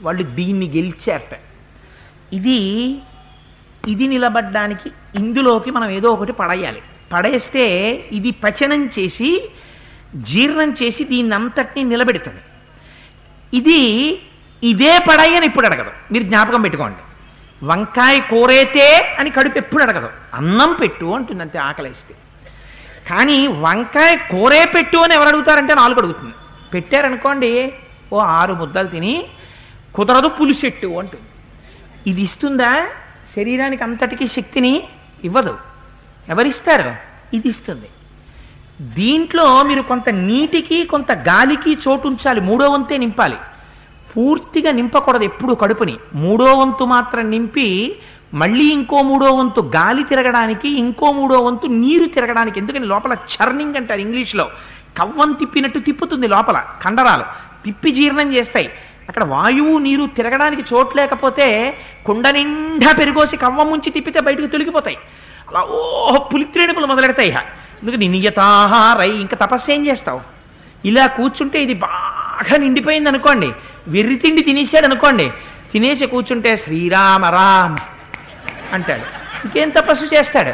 వాళ్ళు దీన్ని గెలిచారట. ఇది ఇది నిలబడ్డానికి ఇందులోకి మనం ఏదో ఒకటి పడేయాలి. పడేస్తే ఇది పచనం చేసి జీర్ణం చేసి దీన్ని అంతటినీ నిలబెడుతుంది. ఇది ఇదే పడాయని ఎప్పుడు అడగదు. మీరు జ్ఞాపకం పెట్టుకోండి. వంకాయ కూరైతే అని కడుపు ఎప్పుడు అడగదు. అన్నం పెట్టు అంటుంది అంతే ఆకలిస్తే. కానీ వంకాయ కూరే పెట్టు అని ఎవరు అడుగుతారంటే నాలుగు అడుగుతుంది. పెట్టారనుకోండి ఓ 6 ముద్దలు తిని కుదరదు పులుసెట్టు అంటుంది. ఇది ఇస్తుందా శరీరానికి అంతటికీ శక్తిని? ఇవ్వదు. ఎవరిస్తారు? ఇది ఇస్తుంది. దీంట్లో మీరు కొంత నీటికి కొంత గాలికి చోటు ఉంచాలి. 3వ వంతే నింపాలి. పూర్తిగా నింపకూడదు ఎప్పుడు కడుపుని. 3వ వంతు మాత్రం నింపి మళ్ళీ ఇంకో 3వ వంతు గాలి తిరగడానికి, ఇంకో 3వ వంతు నీరు తిరగడానికి. ఎందుకని లోపల చర్నింగ్ అంటారు ఇంగ్లీష్లో. కవ్వం తిప్పినట్టు తిప్పుతుంది లోపల కండరాలు, తిప్పి జీర్ణం చేస్తాయి. అక్కడ వాయువు నీరు తిరగడానికి చోటు లేకపోతే కుండ నిండా పెరిగోసి కవ్వం ముంచి తిప్పితే బయటకు తొలగిపోతాయి. అలా పులిత్రేణుపులు మొదలెడతాయి. ఎందుకని నియతాహారై ఇంకా తపస్సు ఏం చేస్తావు? ఇలా కూర్చుంటే ఇది బాగా నిండిపోయింది అనుకోండి, వెర్రి తిండి తినేసాడు అనుకోండి, తినేసి కూర్చుంటే శ్రీరామ రామ్ అంటాడు. ఇంకేం తపస్సు చేస్తాడు?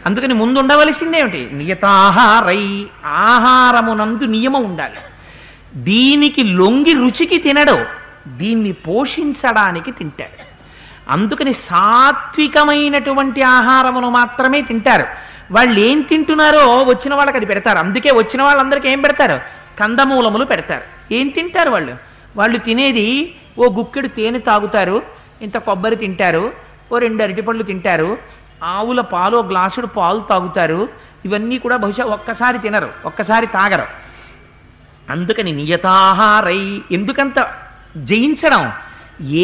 అందుకని ముందు ఉండవలసిందేమిటి? నియతాహారై, ఆహారమునందు నియమం ఉండాలి. దీనికి లొంగి రుచికి తినడు, దీన్ని పోషించడానికి తింటాడు. అందుకని సాత్వికమైనటువంటి ఆహారమును మాత్రమే తింటారు. వాళ్ళు ఏం తింటున్నారో వచ్చిన వాళ్ళకి అది పెడతారు. అందుకే వచ్చిన వాళ్ళందరికీ ఏం పెడతారు? కందమూలములు పెడతారు. ఏం తింటారు వాళ్ళు? వాళ్ళు తినేది ఓ గుక్కెడు తేనె తాగుతారు, ఇంత కొబ్బరి తింటారు, ఓ 2 అరటిపళ్ళు తింటారు, ఆవుల పాలు గ్లాసుడు పాలు తాగుతారు. ఇవన్నీ కూడా బహుశా ఒక్కసారి తినరు, ఒక్కసారి తాగరు. అందుకని నియతాహారై. ఎందుకంత జయించడం?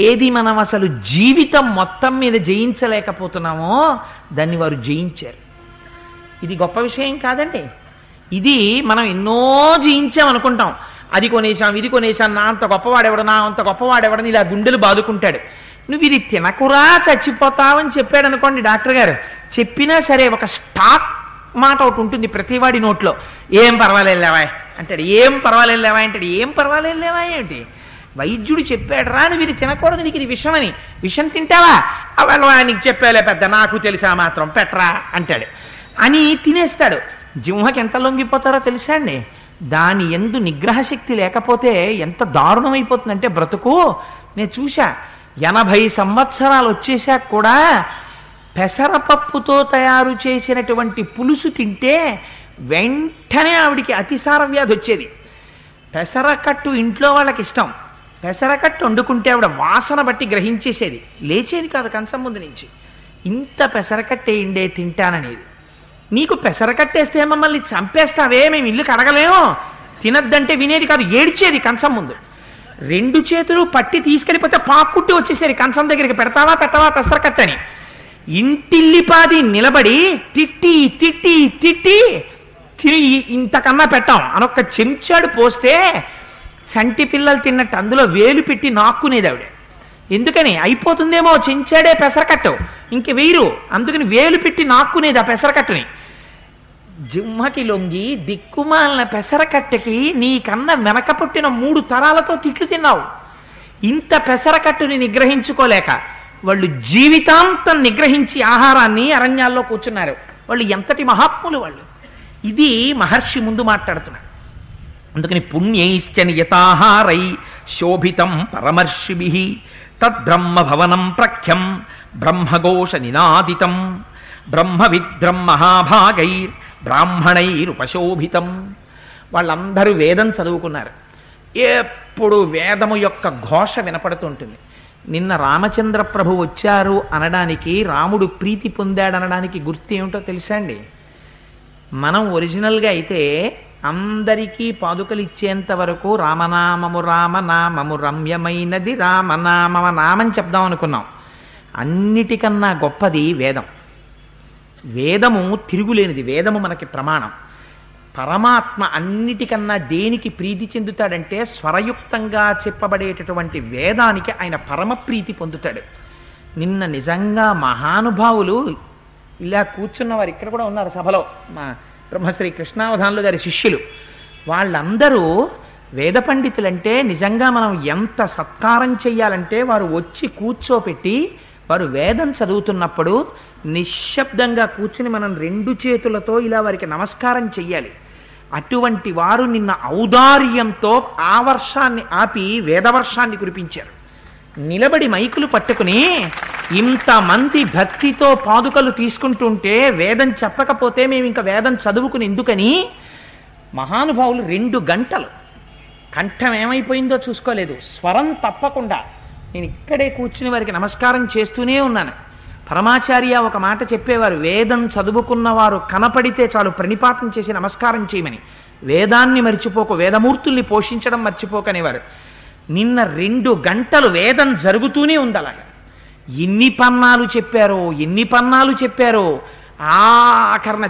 ఏది మనం అసలు జీవితం మొత్తం మీద జయించలేకపోతున్నామో దాన్ని వారు జయించారు. ఇది గొప్ప విషయం కాదండి. ఇది మనం ఎన్నో జయించామనుకుంటాం. అది కొనేశాం, ఇది కొనేశాం, నా అంత గొప్పవాడెవడు, నా అంత గొప్పవాడెవడని ఇలా గుండెలు బాదుకుంటాడు. నువ్వు ఇది తినకురా చచ్చిపోతావని చెప్పాడు అనుకోండి డాక్టర్ గారు. చెప్పినా సరే ఒక స్టాక్ మాట ఒకటి ఉంటుంది ప్రతివాడి నోట్లో. ఏం పర్వాలేవా అంటాడు. ఏం పర్వాలేవా అంటాడు. ఏం పర్వాలేవా ఏమిటి? వైద్యుడు చెప్పాడు రా నువ్వు ఇది తినకూడదు, నీకు ఇది విషమని. విషం తింటావా? అవల్వా నీకు చెప్పాలే పెద్ద, నాకు తెలిసా మాత్రం పెట్టరా అంటాడు అని తినేస్తాడు. జింహకి ఎంత లొంగిపోతారో తెలుసా అండి? దాని యందు నిగ్రహశక్తి లేకపోతే ఎంత దారుణమైపోతుందంటే బ్రతుకు. నేను చూశా 80 సంవత్సరాలు వచ్చేసాక కూడా పెసరపప్పుతో తయారు చేసినటువంటి పులుసు తింటే వెంటనే ఆవిడికి అతిసార వ్యాధి వచ్చేది. పెసరకట్టు ఇంట్లో వాళ్ళకి ఇష్టం. పెసరకట్టు వండుకుంటే ఆవిడ వాసన బట్టి గ్రహించేసేది, లేచేది కాదు కంచం ముందు నుంచి. ఇంత పెసరకట్టేయండే తింటాననేది. నీకు పెసరకట్టేస్తే మమ్మల్ని చంపేస్తావే, మేము ఇల్లు కడగలేము, తినద్దంటే వినేది కాదు, ఏడ్చేది కంచం ముందు. 2 చేతులు పట్టి తీసుకెళ్ళిపోతే పాక్కుట్టి వచ్చేసేది కంచం దగ్గరికి. పెడతావా పెట్టవా పెసరకట్టని. ఇంటిల్లిపాది నిలబడి తిట్టి తిట్టి తిట్టి ఇంతకన్నా పెట్టాం అనొక్క చెంచాడు పోస్తే చంటి పిల్లలు తిన్నట్టు అందులో వేలు పెట్టి నాక్కునేది ఆవిడ. ఎందుకని? అయిపోతుందేమో చెంచాడే పెసరకట్టు, ఇంక వేయరు, అందుకని వేలు పెట్టి నాక్కునేది ఆ పెసరకట్టుని. జింహకి లొంగి దిక్కుమాలిన పెసరకట్టకి నీకన్నా వెనక పుట్టిన 3 తరాలతో తిట్లు తిన్నావు. ఇంత పెసరకట్టుని నిగ్రహించుకోలేక వాళ్ళు జీవితాంతం నిగ్రహించి ఆహారాన్ని అరణ్యాల్లో కూర్చున్నారు. వాళ్ళు ఎంతటి మహాత్ములు వాళ్ళు. ఇది మహర్షి ముందు మాట్లాడుతున్నారు. అందుకని పుణ్యైశ్చ నియతాహారై శోభితం పరమర్షిభిః తద్బ్రహ్మ భవనం ప్రఖ్యం బ్రహ్మఘోష నినాదితం బ్రహ్మవిద్రం మహాభాగైర్ బ్రాహ్మణైరుపశోభితం. వాళ్ళందరూ వేదం చదువుకున్నారు. ఎప్పుడు వేదము యొక్క ఘోష వినపడుతుంటుంది. నిన్న రామచంద్ర ప్రభు వచ్చారు అనడానికి, రాముడు ప్రీతి పొందాడనడానికి గుర్తు ఏమిటో తెలుసా అండి? మనం ఒరిజినల్గా అయితే అందరికీ పాదుకలు ఇచ్చేంత వరకు రామనామము రామనామము రమ్యమైనది రామనామమ నామని చెప్దాం అనుకున్నాం. అన్నిటికన్నా గొప్పది వేదం. వేదము తిరుగులేనిది. వేదము మనకి ప్రమాణం. పరమాత్మ అన్నిటికన్నా దేనికి ప్రీతి చెందుతాడంటే స్వరయుక్తంగా చెప్పబడేటటువంటి వేదానికి ఆయన పరమ ప్రీతి పొందుతాడు. నిన్న నిజంగా మహానుభావులు ఇలా కూర్చున్నవారు ఇక్కడ కూడా ఉన్నారు సభలో, మా బ్రహ్మశ్రీ కృష్ణావధానులు గారి శిష్యులు. వాళ్ళందరూ వేద పండితులంటే నిజంగా మనం ఎంత సత్కారం చెయ్యాలంటే వారు వచ్చి కూర్చోపెట్టి వారు వేదం చదువుతున్నప్పుడు నిశ్శబ్దంగా కూర్చుని మనం 2 చేతులతో ఇలా వారికి నమస్కారం చెయ్యాలి. అటువంటి వారు నిన్న ఔదార్యంతో ఆ వర్షాన్ని ఆపి వేదవర్షాన్ని కురిపించారు. నిలబడి మైకులు పట్టుకుని ఇంతమంది భక్తితో పాదుకలు తీసుకుంటుంటే వేదం చెప్పకపోతే మేము ఇంకా వేదం చదువుకుని ఎందుకని మహానుభావులు 2 గంటలు కంఠం ఏమైపోయిందో చూసుకోలేదు, స్వరం తప్పకుండా నేను ఇక్కడే కూర్చుని వారికి నమస్కారం చేస్తూనే ఉన్నాను. పరమాచార్య ఒక మాట చెప్పేవారు, వేదం చదువుకున్నవారు కనపడితే చాలు ప్రణిపాతం చేసి నమస్కారం చేయమని. వేదాన్ని మర్చిపోకు, వేదమూర్తుల్ని పోషించడం మర్చిపోకనేవారు. నిన్న 2 గంటలు వేదం జరుగుతూనే ఉంది. అలాగా ఎన్ని పన్నాలు చెప్పారో ఆఖరణ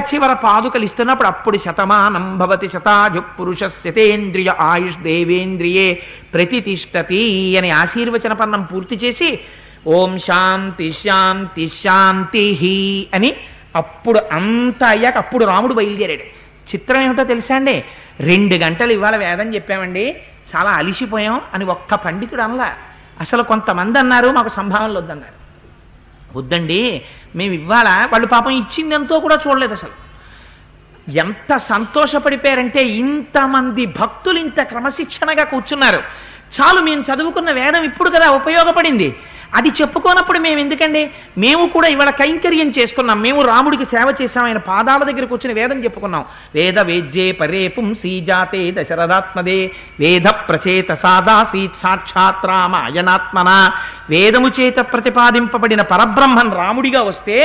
చివర పాదుకలు ఇస్తున్నప్పుడు అప్పుడు శతమానం భవతి శతాజు పురుష శతేంద్రియ ఆయుష్ దేవేంద్రియే ప్రతితిష్టతి అని ఆశీర్వచన పన్నం పూర్తి చేసి ఓం శాంతి శాంతి శాంతి అని అప్పుడు అంతా అయ్యాక అప్పుడు రాముడు బయలుదేరాడు. చిత్రం ఏమిటో తెలుసా అండి, 2 గంటలు ఇవాళ వేదం చెప్పామండి, చాలా అలిసిపోయాం అని ఒక్క పండితుడు అనలా. అసలు కొంతమంది అన్నారు మాకు సంభావనలు వద్దన్నారు. వద్దండి మేము ఇవాళ వాళ్ళు పాపం ఇచ్చిందంతో కూడా చూడలేదు. అసలు ఎంత సంతోషపడిపోయారంటే ఇంతమంది భక్తులు ఇంత క్రమశిక్షణగా కూర్చున్నారు, చాలు మేము చదువుకున్న వేదం ఇప్పుడు కదా ఉపయోగపడింది, అది చెప్పుకోనప్పుడు మేము ఎందుకండి, మేము కూడా ఇవాళ కైంకర్యం చేసుకున్నాం, మేము రాముడికి సేవ చేశాం, ఆయన పాదాల దగ్గరికి వచ్చిన వేదం చెప్పుకున్నాం. వేద వేద్యే పరే పుంసీ జాతే దశరథాత్మదే వేద ప్రచేత సాదాసీత్ సాక్షాత్ రామ అయనాత్మన. వేదము చేత ప్రతిపాదింపబడిన పరబ్రహ్మన్ రాముడిగా వస్తే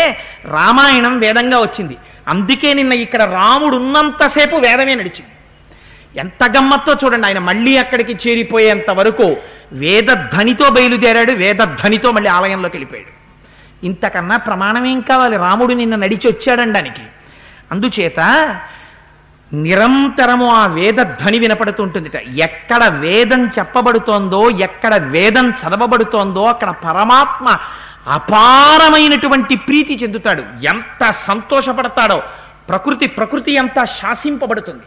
రామాయణం వేదంగా వచ్చింది. అందుకే నిన్న ఇక్కడ రాముడు ఉన్నంతసేపు వేదమే నడిచింది. ఎంత గమ్మత్తో చూడండి, ఆయన మళ్ళీ అక్కడికి చేరిపోయేంత వరకు వేదధ్వనితో బయలుదేరాడు, వేదధ్వనితో మళ్ళీ ఆలయంలోకి వెళ్ళిపోయాడు. ఇంతకన్నా ప్రమాణం ఏం కావాలి, రాముడు నిన్న నడిచి వచ్చాడండానికి. అందుచేత నిరంతరము ఆ వేదధ్వని వినపడుతుంటుందిట. ఎక్కడ వేదం చెప్పబడుతోందో, ఎక్కడ వేదం చదవబడుతోందో అక్కడ పరమాత్మ అపారమైనటువంటి ప్రీతి చెందుతాడు, ఎంత సంతోషపడతాడో. ప్రకృతి అంతా శాసింపబడుతుంది.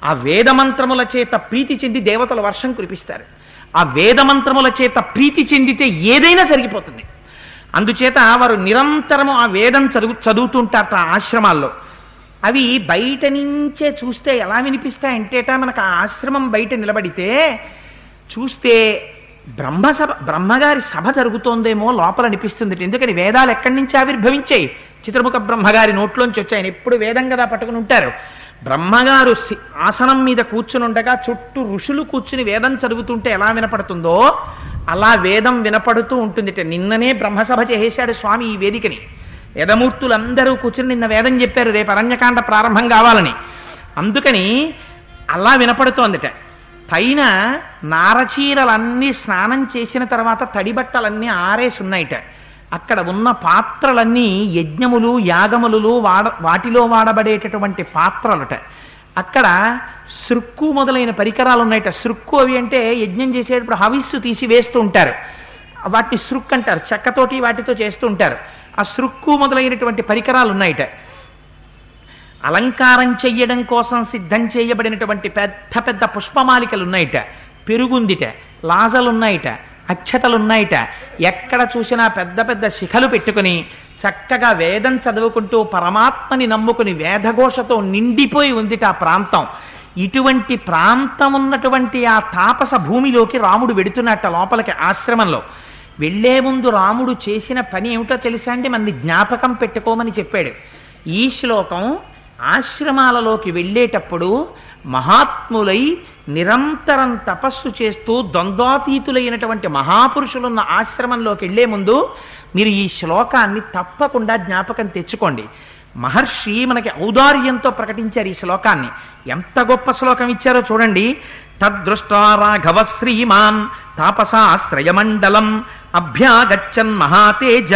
ఆ వేదమంత్రముల చేత ప్రీతి చెంది దేవతల వర్షం కురిపిస్తారు. ఆ వేదమంత్రముల చేత ప్రీతి చెందితే ఏదైనా జరిగిపోతుంది. అందుచేత వారు నిరంతరము ఆ వేదం చదువుతుంటారట ఆశ్రమాల్లో. అవి బయట నుంచే చూస్తే ఎలా వినిపిస్తాయంటేట, మనకు ఆ ఆశ్రమం బయట నిలబడితే చూస్తే బ్రహ్మగారి సభ జరుగుతోందేమో లోపల అనిపిస్తుంది. ఎందుకని వేదాలు ఎక్కడి నుంచి ఆవిర్భవించాయి, చిత్రముఖ బ్రహ్మగారి నోట్లోంచి వచ్చాయి. ఆయన ఎప్పుడు వేదం కదా పట్టుకుని ఉంటారు. బ్రహ్మగారు ఆసనం మీద కూర్చుని ఉండగా చుట్టూ ఋషులు కూర్చుని వేదం చదువుతుంటే ఎలా వినపడుతుందో అలా వేదం వినపడుతూ ఉంటుంది. నిన్ననే బ్రహ్మసభ చేసేశాడు స్వామి ఈ వేదికని. వేదమూర్తులందరూ కూర్చుని నిన్న వేదం చెప్పారు, రేపు అరణ్యకాండ ప్రారంభం కావాలని. అందుకని అలా వినపడుతోందిట. పైన నారచీరలన్నీ స్నానం చేసిన తర్వాత తడిబట్టలన్నీ ఆరేసి ఉన్నాయిట. అక్కడ ఉన్న పాత్రలన్నీ యజ్ఞములు యాగములు వాటిలో వాడబడేటటువంటి పాత్రలట. అక్కడ సృక్కు మొదలైన పరికరాలు ఉన్నాయట. సృక్కు అవి అంటే యజ్ఞం చేసేటప్పుడు హవిస్సు తీసి వేస్తూ ఉంటారు, వాటిని సృక్ అంటారు. చెక్కతోటి వాటితో చేస్తూ ఉంటారు. ఆ సృక్కు మొదలైనటువంటి పరికరాలు ఉన్నాయట. అలంకారం చెయ్యడం కోసం సిద్ధం చేయబడినటువంటి పెద్ద పెద్ద పుష్పమాలికలు ఉన్నాయిట. పెరుగుందిట, లాజలున్నాయిట, అక్షతలున్నాయిట. ఎక్కడ చూసినా పెద్ద పెద్ద శిఖలు పెట్టుకుని చక్కగా వేదం చదువుకుంటూ పరమాత్మని నమ్ముకుని వేదఘోషతో నిండిపోయి ఉందిట ఆ ప్రాంతం. ఇటువంటి ప్రాంతం ఉన్నటువంటి ఆ తాపస భూమిలోకి రాముడు వెడుతున్నట్ట లోపలికి ఆశ్రమంలో. వెళ్లే ముందు రాముడు చేసిన పని ఏమిటో తెలుసా అండి, మనని జ్ఞాపకం పెట్టుకోమని చెప్పాడు. ఈ శ్లోకం ఆశ్రమాలలోకి వెళ్ళేటప్పుడు మహాత్ములై నిరంతరం తపస్సు చేస్తూ ద్వంద్వాతీతులైనటువంటి మహాపురుషులున్న ఆశ్రమంలోకి వెళ్లే ముందు మీరు ఈ శ్లోకాన్ని తప్పకుండా జ్ఞాపకం తెచ్చుకోండి. మహర్షి మనకి ఔదార్యంతో ప్రకటించారు ఈ శ్లోకాన్ని. ఎంత గొప్ప శ్లోకం ఇచ్చారో చూడండి. తద్దృష్టా రాఘవ శ్రీమాన్ తాపసాశ్రయమండలం అభ్యాగచ్చన్ మహాతేజ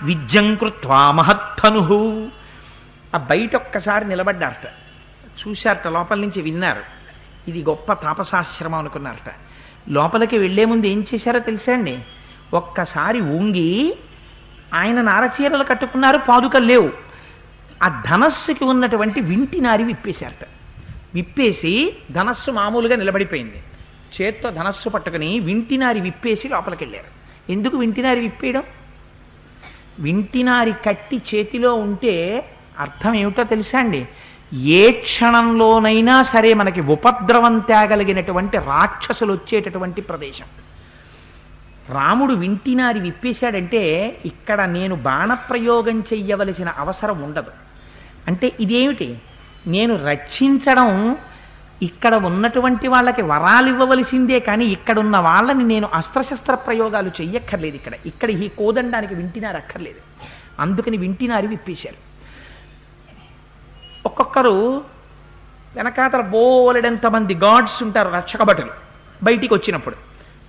విద్యం కృత్వా మహత్తను. ఆ బయట ఒక్కసారి నిలబడ్డారట, చూశారట, లోపల నుంచి విన్నారు, ఇది గొప్ప తాపసాశ్రమం అనుకున్నారట. లోపలికి వెళ్లే ముందు ఏం చేశారో తెలుసా అండి, ఒక్కసారి ఊంగి ఆయన నారచీరలు కట్టుకున్నారు, పాదుకలు లేవు. ఆ ధనస్సుకి ఉన్నటువంటి వింటి నారి విప్పేశారట. విప్పేసి ధనస్సు మామూలుగా నిలబడిపోయింది. చేత్తో ధనస్సు పట్టుకుని వింటినారి విప్పేసి లోపలికి వెళ్ళారు. ఎందుకు వింటినారి విప్పేయడం? వింటినారి కట్టి చేతిలో ఉంటే అర్థం ఏమిటో తెలుసా అండి? ఏ క్షణంలోనైనా సరే మనకి ఉపద్రవం తేగలిగినటువంటి రాక్షసులు వచ్చేటటువంటి ప్రదేశం. రాముడు వింటినారి విప్పేశాడంటే ఇక్కడ నేను బాణప్రయోగం చెయ్యవలసిన అవసరం ఉండదు. అంటే ఇదేమిటి? నేను రక్షించడం, ఇక్కడ ఉన్నటువంటి వాళ్ళకి వరాలు ఇవ్వవలసిందే, కానీ ఇక్కడున్న వాళ్ళని నేను అస్త్రశస్త్ర ప్రయోగాలు చెయ్యక్కర్లేదు. ఇక్కడ ఈ కోదండానికి వింటినారు అక్కర్లేదు. అందుకని వింటినారి విప్పేశారు. ఒక్కొక్కరు వెనకాతల బోలెడంతమంది గార్డ్స్ ఉంటారు, రక్షక భటులు. బయటికి వచ్చినప్పుడు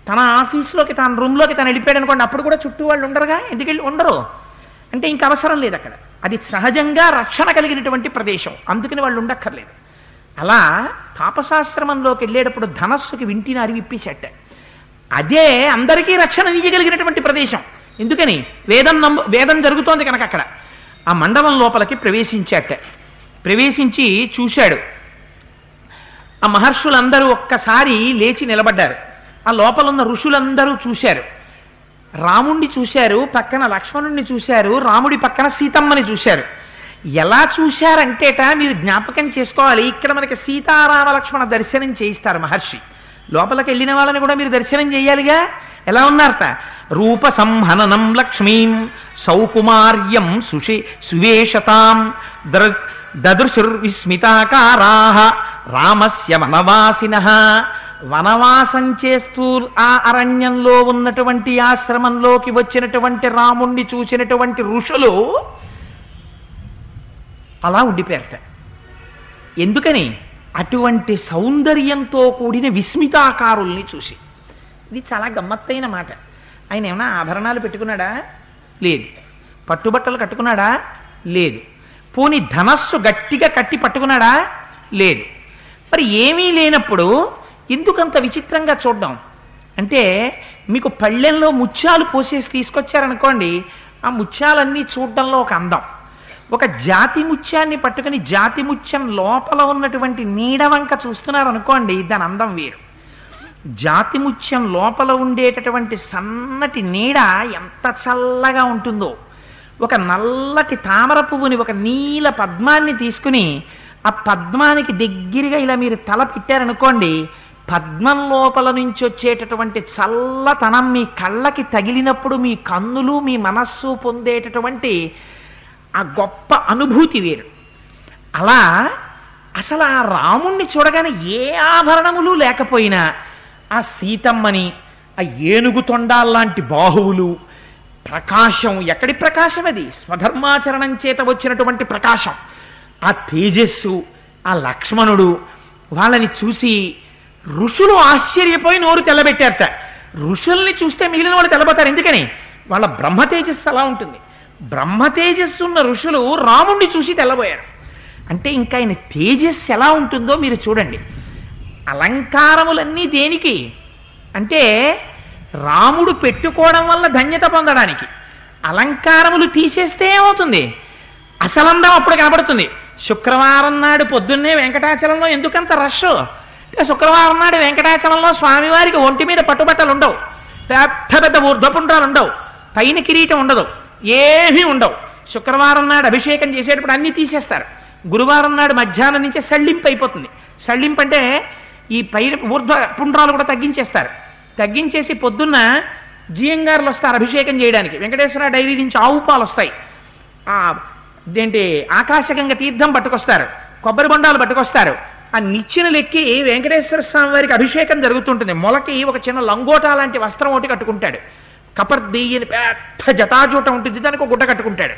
తన ఆఫీస్లోకి, తన రూమ్లోకి తను వెళ్ళిపోయాడు అనుకోండి, అప్పుడు కూడా చుట్టూ వాళ్ళు ఉండరుగా. ఎందుకెళ్ళి ఉండరు అంటే ఇంక అవసరం లేదు అక్కడ. అది సహజంగా రక్షణ కలిగినటువంటి ప్రదేశం, అందుకని వాళ్ళు ఉండక్కర్లేదు. అలా తాపసాశ్రమంలోకి వెళ్ళేటప్పుడు ధనస్సుకి వింటినారి విప్పేసేట. అదే అందరికీ రక్షణ ఇయ్యగలిగినటువంటి ప్రదేశం. ఎందుకని? వేదం జరుగుతోంది కనుక అక్కడ. ఆ మండపం లోపలికి ప్రవేశించాట. ప్రవేశించి చూశాడు. ఆ మహర్షులందరూ ఒక్కసారి లేచి నిలబడ్డారు. ఆ లోపల ఉన్న ఋషులందరూ చూశారు. రాముణ్ణి చూశారు, పక్కన లక్ష్మణుణ్ణి చూశారు, రాముడి పక్కన సీతమ్మని చూశారు. ఎలా చూశారంటేట మీరు జ్ఞాపకం చేసుకోవాలి. ఇక్కడ మనకి సీతారామ లక్ష్మణ దర్శనం చేయిస్తారు మహర్షి. లోపలికి వెళ్ళిన వాళ్ళని కూడా మీరు దర్శనం చేయాలిగా. ఎలా ఉన్నారట? రూప సంహననం లక్ష్మీం సౌకుమార్యం సువేషతాం దదృశుర్విస్మితాకారాః రామస్య వనవాసినః. వనవాసం చేస్తూ ఆ అరణ్యంలో ఉన్నటువంటి ఆశ్రమంలోకి వచ్చినటువంటి రాముణ్ణి చూసినటువంటి ఋషులు అలా ఉండిపోయారట. ఎందుకని? అటువంటి సౌందర్యంతో కూడిన విస్మితాకారుల్ని చూసి. ఇది చాలా గమ్మత్తైన మాట. ఆయన ఏమైనా ఆభరణాలు పెట్టుకున్నాడా? లేదు. పట్టుబట్టలు కట్టుకున్నాడా? లేదు. పోని ధనస్సు గట్టిగా కట్టి పట్టుకున్నాడా? లేదు. మరి ఏమీ లేనప్పుడు ఎందుకంత విచిత్రంగా చూడ్డం? అంటే మీకు పళ్ళెంలో ముత్యాలు పోసేసి తీసుకొచ్చారనుకోండి, ఆ ముత్యాలన్నీ చూడడంలో ఒక అందం. ఒక జాతి ముత్యాన్ని పట్టుకుని జాతి ముత్యం లోపల ఉన్నటువంటి నీడ వంక చూస్తున్నారనుకోండి, దాని అందం వేరు. జాతి ముత్యం లోపల ఉండేటటువంటి సన్నటి నీడ ఎంత చల్లగా ఉంటుందో. ఒక నల్లటి తామర పువ్వుని, ఒక నీల పద్మాన్ని తీసుకుని ఆ పద్మానికి దగ్గరగా ఇలా మీరు తల పెట్టారనుకోండి, పద్మం లోపల నుంచి వచ్చేటటువంటి చల్లతనం మీ కళ్ళకి తగిలినప్పుడు మీ కన్నులు, మీ మనస్సు పొందేటటువంటి ఆ గొప్ప అనుభూతి వేరు. అలా అసలు ఆ రాముణ్ణి చూడగానే ఏ ఆభరణములు లేకపోయినా ఆ సీతమ్మని, ఆ ఏనుగు తొండాల్లాంటి బాహువులు, ప్రకాశం, ఎక్కడి ప్రకాశం అది? స్వధర్మాచరణం చేత వచ్చినటువంటి ప్రకాశం, ఆ తేజస్సు, ఆ లక్ష్మణుడు, వాళ్ళని చూసి ఋషులు ఆశ్చర్యపోయి నోరు తెల్లబెట్టారట. ఋషుల్ని చూస్తే మిగిలిన వాళ్ళు తెల్లబోతారు. ఎందుకని? వాళ్ళ బ్రహ్మ తేజస్సు అలా ఉంటుంది. బ్రహ్మ తేజస్సు ఉన్న ఋషులు రాముణ్ణి చూసి తెల్లబోయారు. అంటే ఇంకా ఆయన తేజస్సు ఎలా ఉంటుందో మీరు చూడండి. అలంకారములన్నీ దేనికి అంటే రాముడు పెట్టుకోవడం వల్ల ధన్యత పొందడానికి. అలంకారములు తీసేస్తే ఏమవుతుంది? అసలందం అప్పుడు కనబడుతుంది. శుక్రవారం నాడు పొద్దున్నే వెంకటాచలంలో ఎందుకంత రష్? శుక్రవారం నాడు వెంకటాచలంలో స్వామివారికి ఒంటి మీద పట్టుబట్టలు ఉండవు, పెద్ద పెద్ద ఊర్ధ్వపుండ్రాలు ఉండవు, పైన కిరీటం ఉండదు, ఏమీ ఉండవు. శుక్రవారం నాడు అభిషేకం చేసేటప్పుడు అన్నీ తీసేస్తారు. గురువారం నాడు మధ్యాహ్నం నుంచే సళ్ళింపు అయిపోతుంది. సళ్ళింపు అంటే ఈ పైన ఊర్ధ్వ పుండ్రాలు కూడా తగ్గించేస్తారు. తగ్గించేసి పొద్దున్న జియంగారులు వస్తారు అభిషేకం చేయడానికి. వెంకటేశ్వర డైరీ నుంచి ఆవు పాలు వస్తాయి, ఇదేంటి ఆకాశగంగ తీర్థం పట్టుకొస్తారు, కొబ్బరి బొండాలు పట్టుకొస్తారు. ఆ నిచ్చెన లెక్కి వెంకటేశ్వర స్వామి వారికి అభిషేకం జరుగుతుంటుంది. మొలకి ఒక చిన్న లంగోటా లాంటి వస్త్రం ఒకటి కట్టుకుంటాడు. కపర్దీయని పెద్ద జటాజూటం ఉంటుంది, దానికి ఒక గుడ్డ కట్టుకుంటాడు.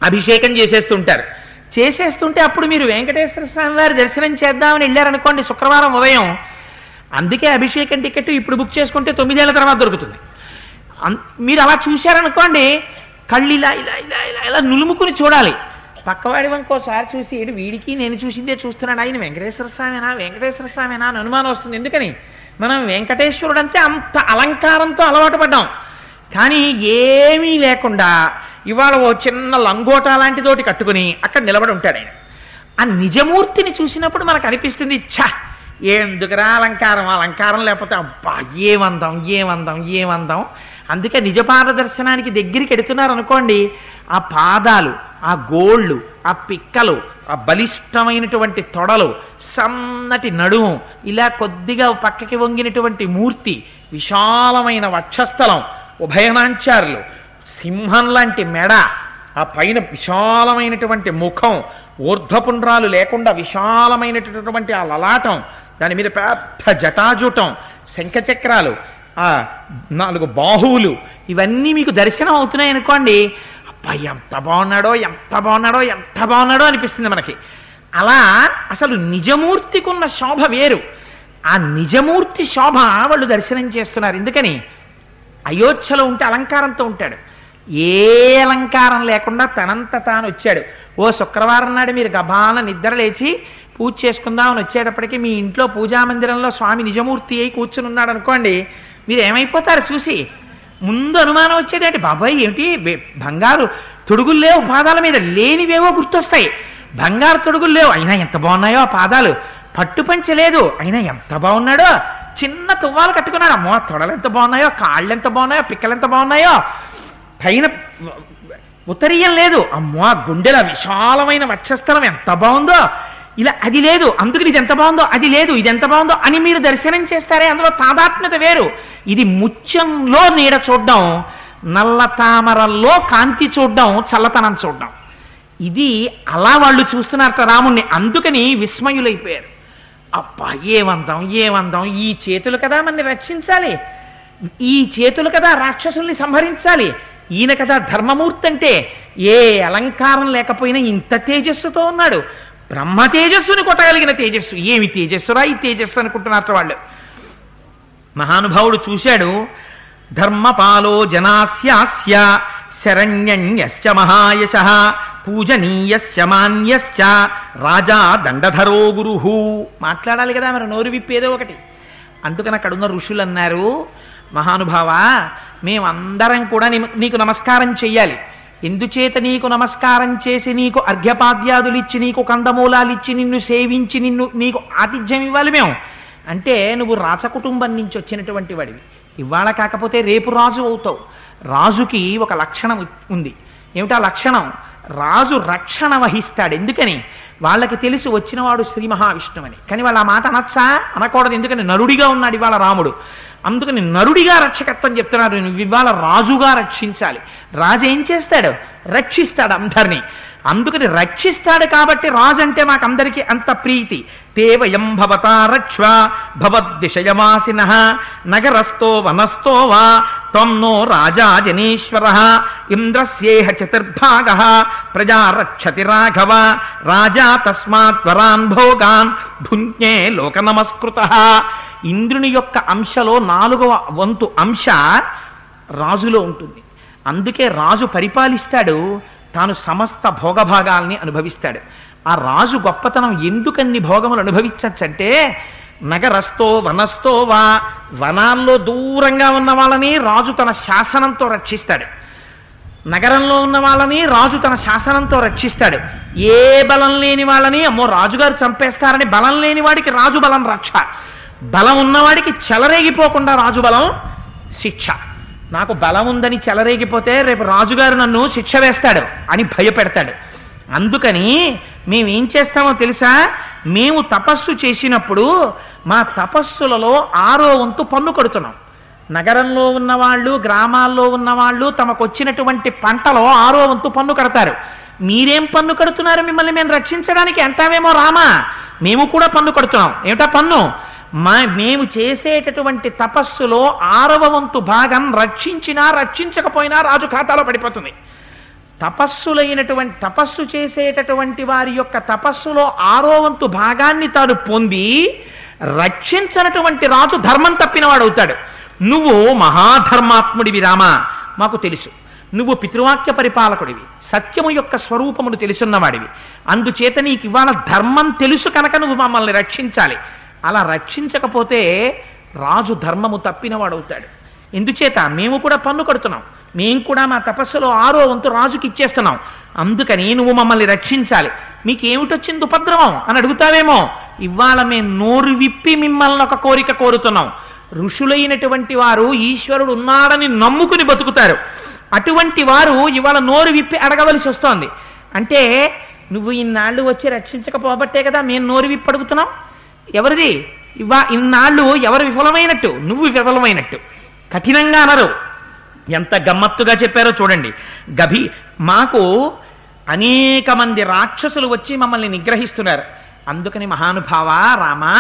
అభిషేకం చేసేస్తుంటారు. చేసేస్తుంటే అప్పుడు మీరు వెంకటేశ్వర స్వామి వారి దర్శనం చేద్దామని వెళ్ళారనుకోండి శుక్రవారం ఉదయం, అందుకే అభిషేకం టికెట్ ఇప్పుడు బుక్ చేసుకుంటే 9 ఏళ్ల తర్వాత దొరుకుతుంది. మీరు అలా చూశారనుకోండి, కళ్ళు ఇలా ఇలా ఇలా ఇలా ఇలా నులుముకుని చూడాలి. పక్కవాడి వంకోసారి చూసి వీడికి నేను చూసిందే చూస్తున్నాడు, ఆయన వెంకటేశ్వర స్వామినా అని అనుమానం వస్తుంది. ఎందుకని? మనం వెంకటేశ్వరుడు అంటే అంత అలంకారంతో అలవాటు పడ్డాం. కానీ ఏమీ లేకుండా ఇవాళ ఓ చిన్న లంగోటా లాంటిదోటి కట్టుకుని అక్కడ నిలబడి ఉంటాడు ఆయన. ఆ ఆ నిజమూర్తిని చూసినప్పుడు మనకు అనిపిస్తుంది, ఛ ఎందుకురా అలంకారం, అలంకారం లేకపోతే అబ్బా ఏమందాం ఏమందాం ఏమందాం. అందుకే నిజపాద దర్శనానికి దగ్గరికి ఎడుతున్నారు అనుకోండి, ఆ పాదాలు, ఆ గోళ్ళు, ఆ పిక్కలు, ఆ బలిష్టమైనటువంటి తొడలు, సన్నటి నడుము, ఇలా కొద్దిగా పక్కకి వంగినటువంటి మూర్తి, విశాలమైన వక్షస్థలం, ఉభయనాంచారులు, సింహం లాంటి మెడ, ఆ పైన విశాలమైనటువంటి ముఖం, ఊర్ధ్వపుండ్రాలు లేకుండా విశాలమైనటువంటి ఆ లలాటం, దాని మీద పెద్ద జటాజూటం, శంఖచక్రాలు, ఆ 4 బాహువులు, ఇవన్నీ మీకు దర్శనం అవుతున్నాయి అనుకోండి, అబ్బా ఎంత బాగున్నాడో ఎంత బాగున్నాడో ఎంత బాగున్నాడో అనిపిస్తుంది మనకి. అలా అసలు నిజమూర్తికి ఉన్న శోభ వేరు. ఆ నిజమూర్తి శోభ వాళ్ళు దర్శనం చేస్తున్నారు. ఎందుకని అయోధ్యలో ఉంటే అలంకారంతో ఉంటాడు, ఏ అలంకారం లేకుండా తనంత తాను వచ్చాడు. ఓ శుక్రవారం నాడు మీరు గబాల నిద్ర లేచి పూజ చేసుకుందామని వచ్చేటప్పటికి మీ ఇంట్లో పూజామందిరంలో స్వామి నిజమూర్తి అయి కూర్చుని ఉన్నాడు అనుకోండి, మీరు ఏమైపోతారు చూసి? ముందు అనుమానం వచ్చేదేంటి, బాబాయ్ ఏమిటి బంగారు తొడుగులు లేవు పాదాల మీద, లేనివేవో గుర్తొస్తాయి. బంగారు తొడుగులు లేవు, అయినా ఎంత బాగున్నాయో ఆ పాదాలు. పట్టు పంచలేదు, అయినా ఎంత బాగున్నాడో. చిన్న తువ్వాలు కట్టుకున్నాడు, అమ్మో తొడలు ఎంత బాగున్నాయో, కాళ్ళు ఎంత బాగున్నాయో, పిక్కలు ఎంత బాగున్నాయో. పైన ఉత్తరీయం లేదు, అమ్మో గుండెల విశాలమైన వక్షస్థలం ఎంత బాగుందో. ఇలా అది లేదు, అందుకని ఇది ఎంత బాగుందో, అది లేదు ఇది ఎంత బాగుందో అని మీరు దర్శనం చేస్తారే, అందులో తాదాత్మ్యత వేరు. ఇది ముత్యంలో నీడ చూడడం, నల్ల తామరల్లో కాంతి చూడడం, చల్లతనం చూడడం. ఇది అలా వాళ్ళు చూస్తున్నారట రాముణ్ణి. అందుకని విస్మయులైపోయారు. అబ్బా ఏమందాం ఏమందాం, ఈ చేతులు కదా మనని రక్షించాలి, ఈ చేతులు కదా రాక్షసుల్ని సంహరించాలి, ఈయన కదా ధర్మమూర్తి అంటే, ఏ అలంకారం లేకపోయినా ఇంత తేజస్సుతో ఉన్నాడు. బ్రహ్మ తేజస్సుని కొట్టగలిగిన తేజస్సు, ఏమి తేజస్సురా ఈ తేజస్సు అనుకుంటున్నారు వాళ్ళు. మహానుభావుడు చూశాడు, ధర్మపాలో జనాస్యాస్య శరణ్యన్యశ్చ మహాయశః పూజనీయశ్చ మాన్యశ్చ రాజా దండధరో గురుః. మాట్లాడాలి కదా మరి, నోరు విప్పేదో ఒకటి. అందుకని అక్కడ ఉన్న ఋషులు అన్నారు, మహానుభావ మేమందరం కూడా నీకు నమస్కారం చెయ్యాలి. ఎందుచేత నీకు నమస్కారం చేసి నీకు అర్ఘ్యపాద్యాదులిచ్చి నీకు కందమూలాలిచ్చి నిన్ను సేవించి నీకు ఆతిథ్యం ఇవ్వాలి మేము అంటే, నువ్వు రాచకుటుంబం నుంచి వచ్చినటువంటి వాడివి. ఇవాళ కాకపోతే రేపు రాజు అవుతావు. రాజుకి ఒక లక్షణం ఉంది. ఏమిటా లక్షణం? రాజు రక్షణ వహిస్తాడు. ఎందుకని? వాళ్ళకి తెలిసి వచ్చినవాడు శ్రీ మహావిష్ణువని. కానీ వాళ్ళు ఆ మాట అనొచ్చా? అనకూడదు. ఎందుకని? నరుడిగా ఉన్నాడు ఇవాళ రాముడు. అందుకని నరుడిగా రక్షకత్వం చెప్తున్నారు. నువ్వు ఇవాళ రాజుగా రక్షించాలి. రాజు ఏం చేస్తాడు? రక్షిస్తాడు అందరినీ. అందుకని రక్షిస్తాడు కాబట్టి రాజు అంటే మాకందరికీ అంత ప్రీతి. తేవయం భవతా రక్ష్వ భవద్దిశయమాసినః నగరస్థో వనస్థో వా త్వం నో రాజా జనేశ్వరః ఇంద్రస్యేహ చతుర్భాగః ప్రజా రక్షతి రాఘవ రాజా తస్మాత్ వరాన్ భోగాన్ భుంజ్ఞే లోక నమస్కృతః. ఇంద్రుని యొక్క అంశలో 4వ వంతు అంశ రాజులో ఉంటుంది. అందుకే రాజు పరిపాలిస్తాడు, తాను సమస్త భోగభాగాల్ని అనుభవిస్తాడు. ఆ రాజు గొప్పతనం ఎందుకన్ని భోగములు అనుభవించచ్చంటే, నగరస్థో వనస్థో వా వనాల్లో దూరంగా ఉన్న వాళ్ళని రాజు తన శాసనంతో రక్షిస్తాడు. నగరంలో ఉన్న వాళ్ళని రాజు తన శాసనంతో రక్షిస్తాడు. ఏ బలం లేని వాళ్ళని అమ్మో రాజుగారు చంపేస్తారని బలం లేని వాడికి రాజు బలం రక్ష, బలం ఉన్నవాడికి చెలరేగిపోకుండా రాజు బలం శిక్ష. నాకు బలం ఉందని చెలరేగిపోతే రేపు రాజుగారు నన్ను శిక్ష వేస్తాడు అని భయపెడతాడు. అందుకని మేమేం చేస్తామో తెలుసా? మేము తపస్సు చేసినప్పుడు మా తపస్సులలో 6వ వంతు పన్ను కడుతున్నాం. నగరంలో ఉన్నవాళ్ళు గ్రామాల్లో ఉన్నవాళ్ళు తమకొచ్చినటువంటి పంటలో 6వ వంతు పన్ను కడతారు. మీరేం పన్ను కడుతున్నారు? మిమ్మల్ని మేము రక్షించడానికి అంటావేమో రామా, మేము కూడా పన్ను కడుతున్నాం. ఏమిటా పన్ను? మేము చేసేటటువంటి తపస్సులో 6వ వంతు భాగం రక్షించినా రక్షించకపోయినా రాజు ఖాతాలో పడిపోతుంది. తపస్సు చేసేటటువంటి వారి యొక్క తపస్సులో 6వ వంతు భాగాన్ని తాను పొంది రక్షించనటువంటి రాజు ధర్మం తప్పినవాడు అవుతాడు. నువ్వు మహాధర్మాత్ముడివి రామా, మాకు తెలుసు. నువ్వు పితృవాక్య పరిపాలకుడివి, సత్యము యొక్క స్వరూపమును తెలుసున్నవాడివి. అందుచేత నీకు ఇవాళ ధర్మం తెలుసు కనుక నువ్వు మమ్మల్ని రక్షించాలి. అలా రక్షించకపోతే రాజు ధర్మము తప్పినవాడవుతాడు. ఎందుచేత మేము కూడా పన్ను కడుతున్నాం. మేము కూడా మా తపస్సులో 6వ వంతు రాజుకి ఇచ్చేస్తున్నాం, అందుకని నువ్వు మమ్మల్ని రక్షించాలి, మీకేమిటొచ్చింది ఉపద్రవం అని అడుగుతావేమో. ఇవాళ మేము నోరు విప్పి మిమ్మల్ని ఒక కోరిక కోరుతున్నాం. ఋషులైనటువంటి వారు ఈశ్వరుడు ఉన్నాడని నమ్ముకుని బతుకుతారు, అటువంటి వారు ఇవాళ నోరు విప్పి అడగవలసి వస్తోంది. అంటే నువ్వు ఇన్నాళ్ళు వచ్చి రక్షించకపోబట్టే కదా మేము నోరు విప్పి అడుగుతున్నాం. ఎవరిది ఇన్నాళ్ళు ఎవరు విఫలమైనట్టు? నువ్వు విఫలమైనట్టు. కఠినంగా అనరు, ఎంత గమ్మత్తుగా చెప్పారో చూడండి. మాకు అనేక మంది రాక్షసులు వచ్చి మమ్మల్ని నిగ్రహిస్తున్నారు, అందుకని మహానుభావ రామా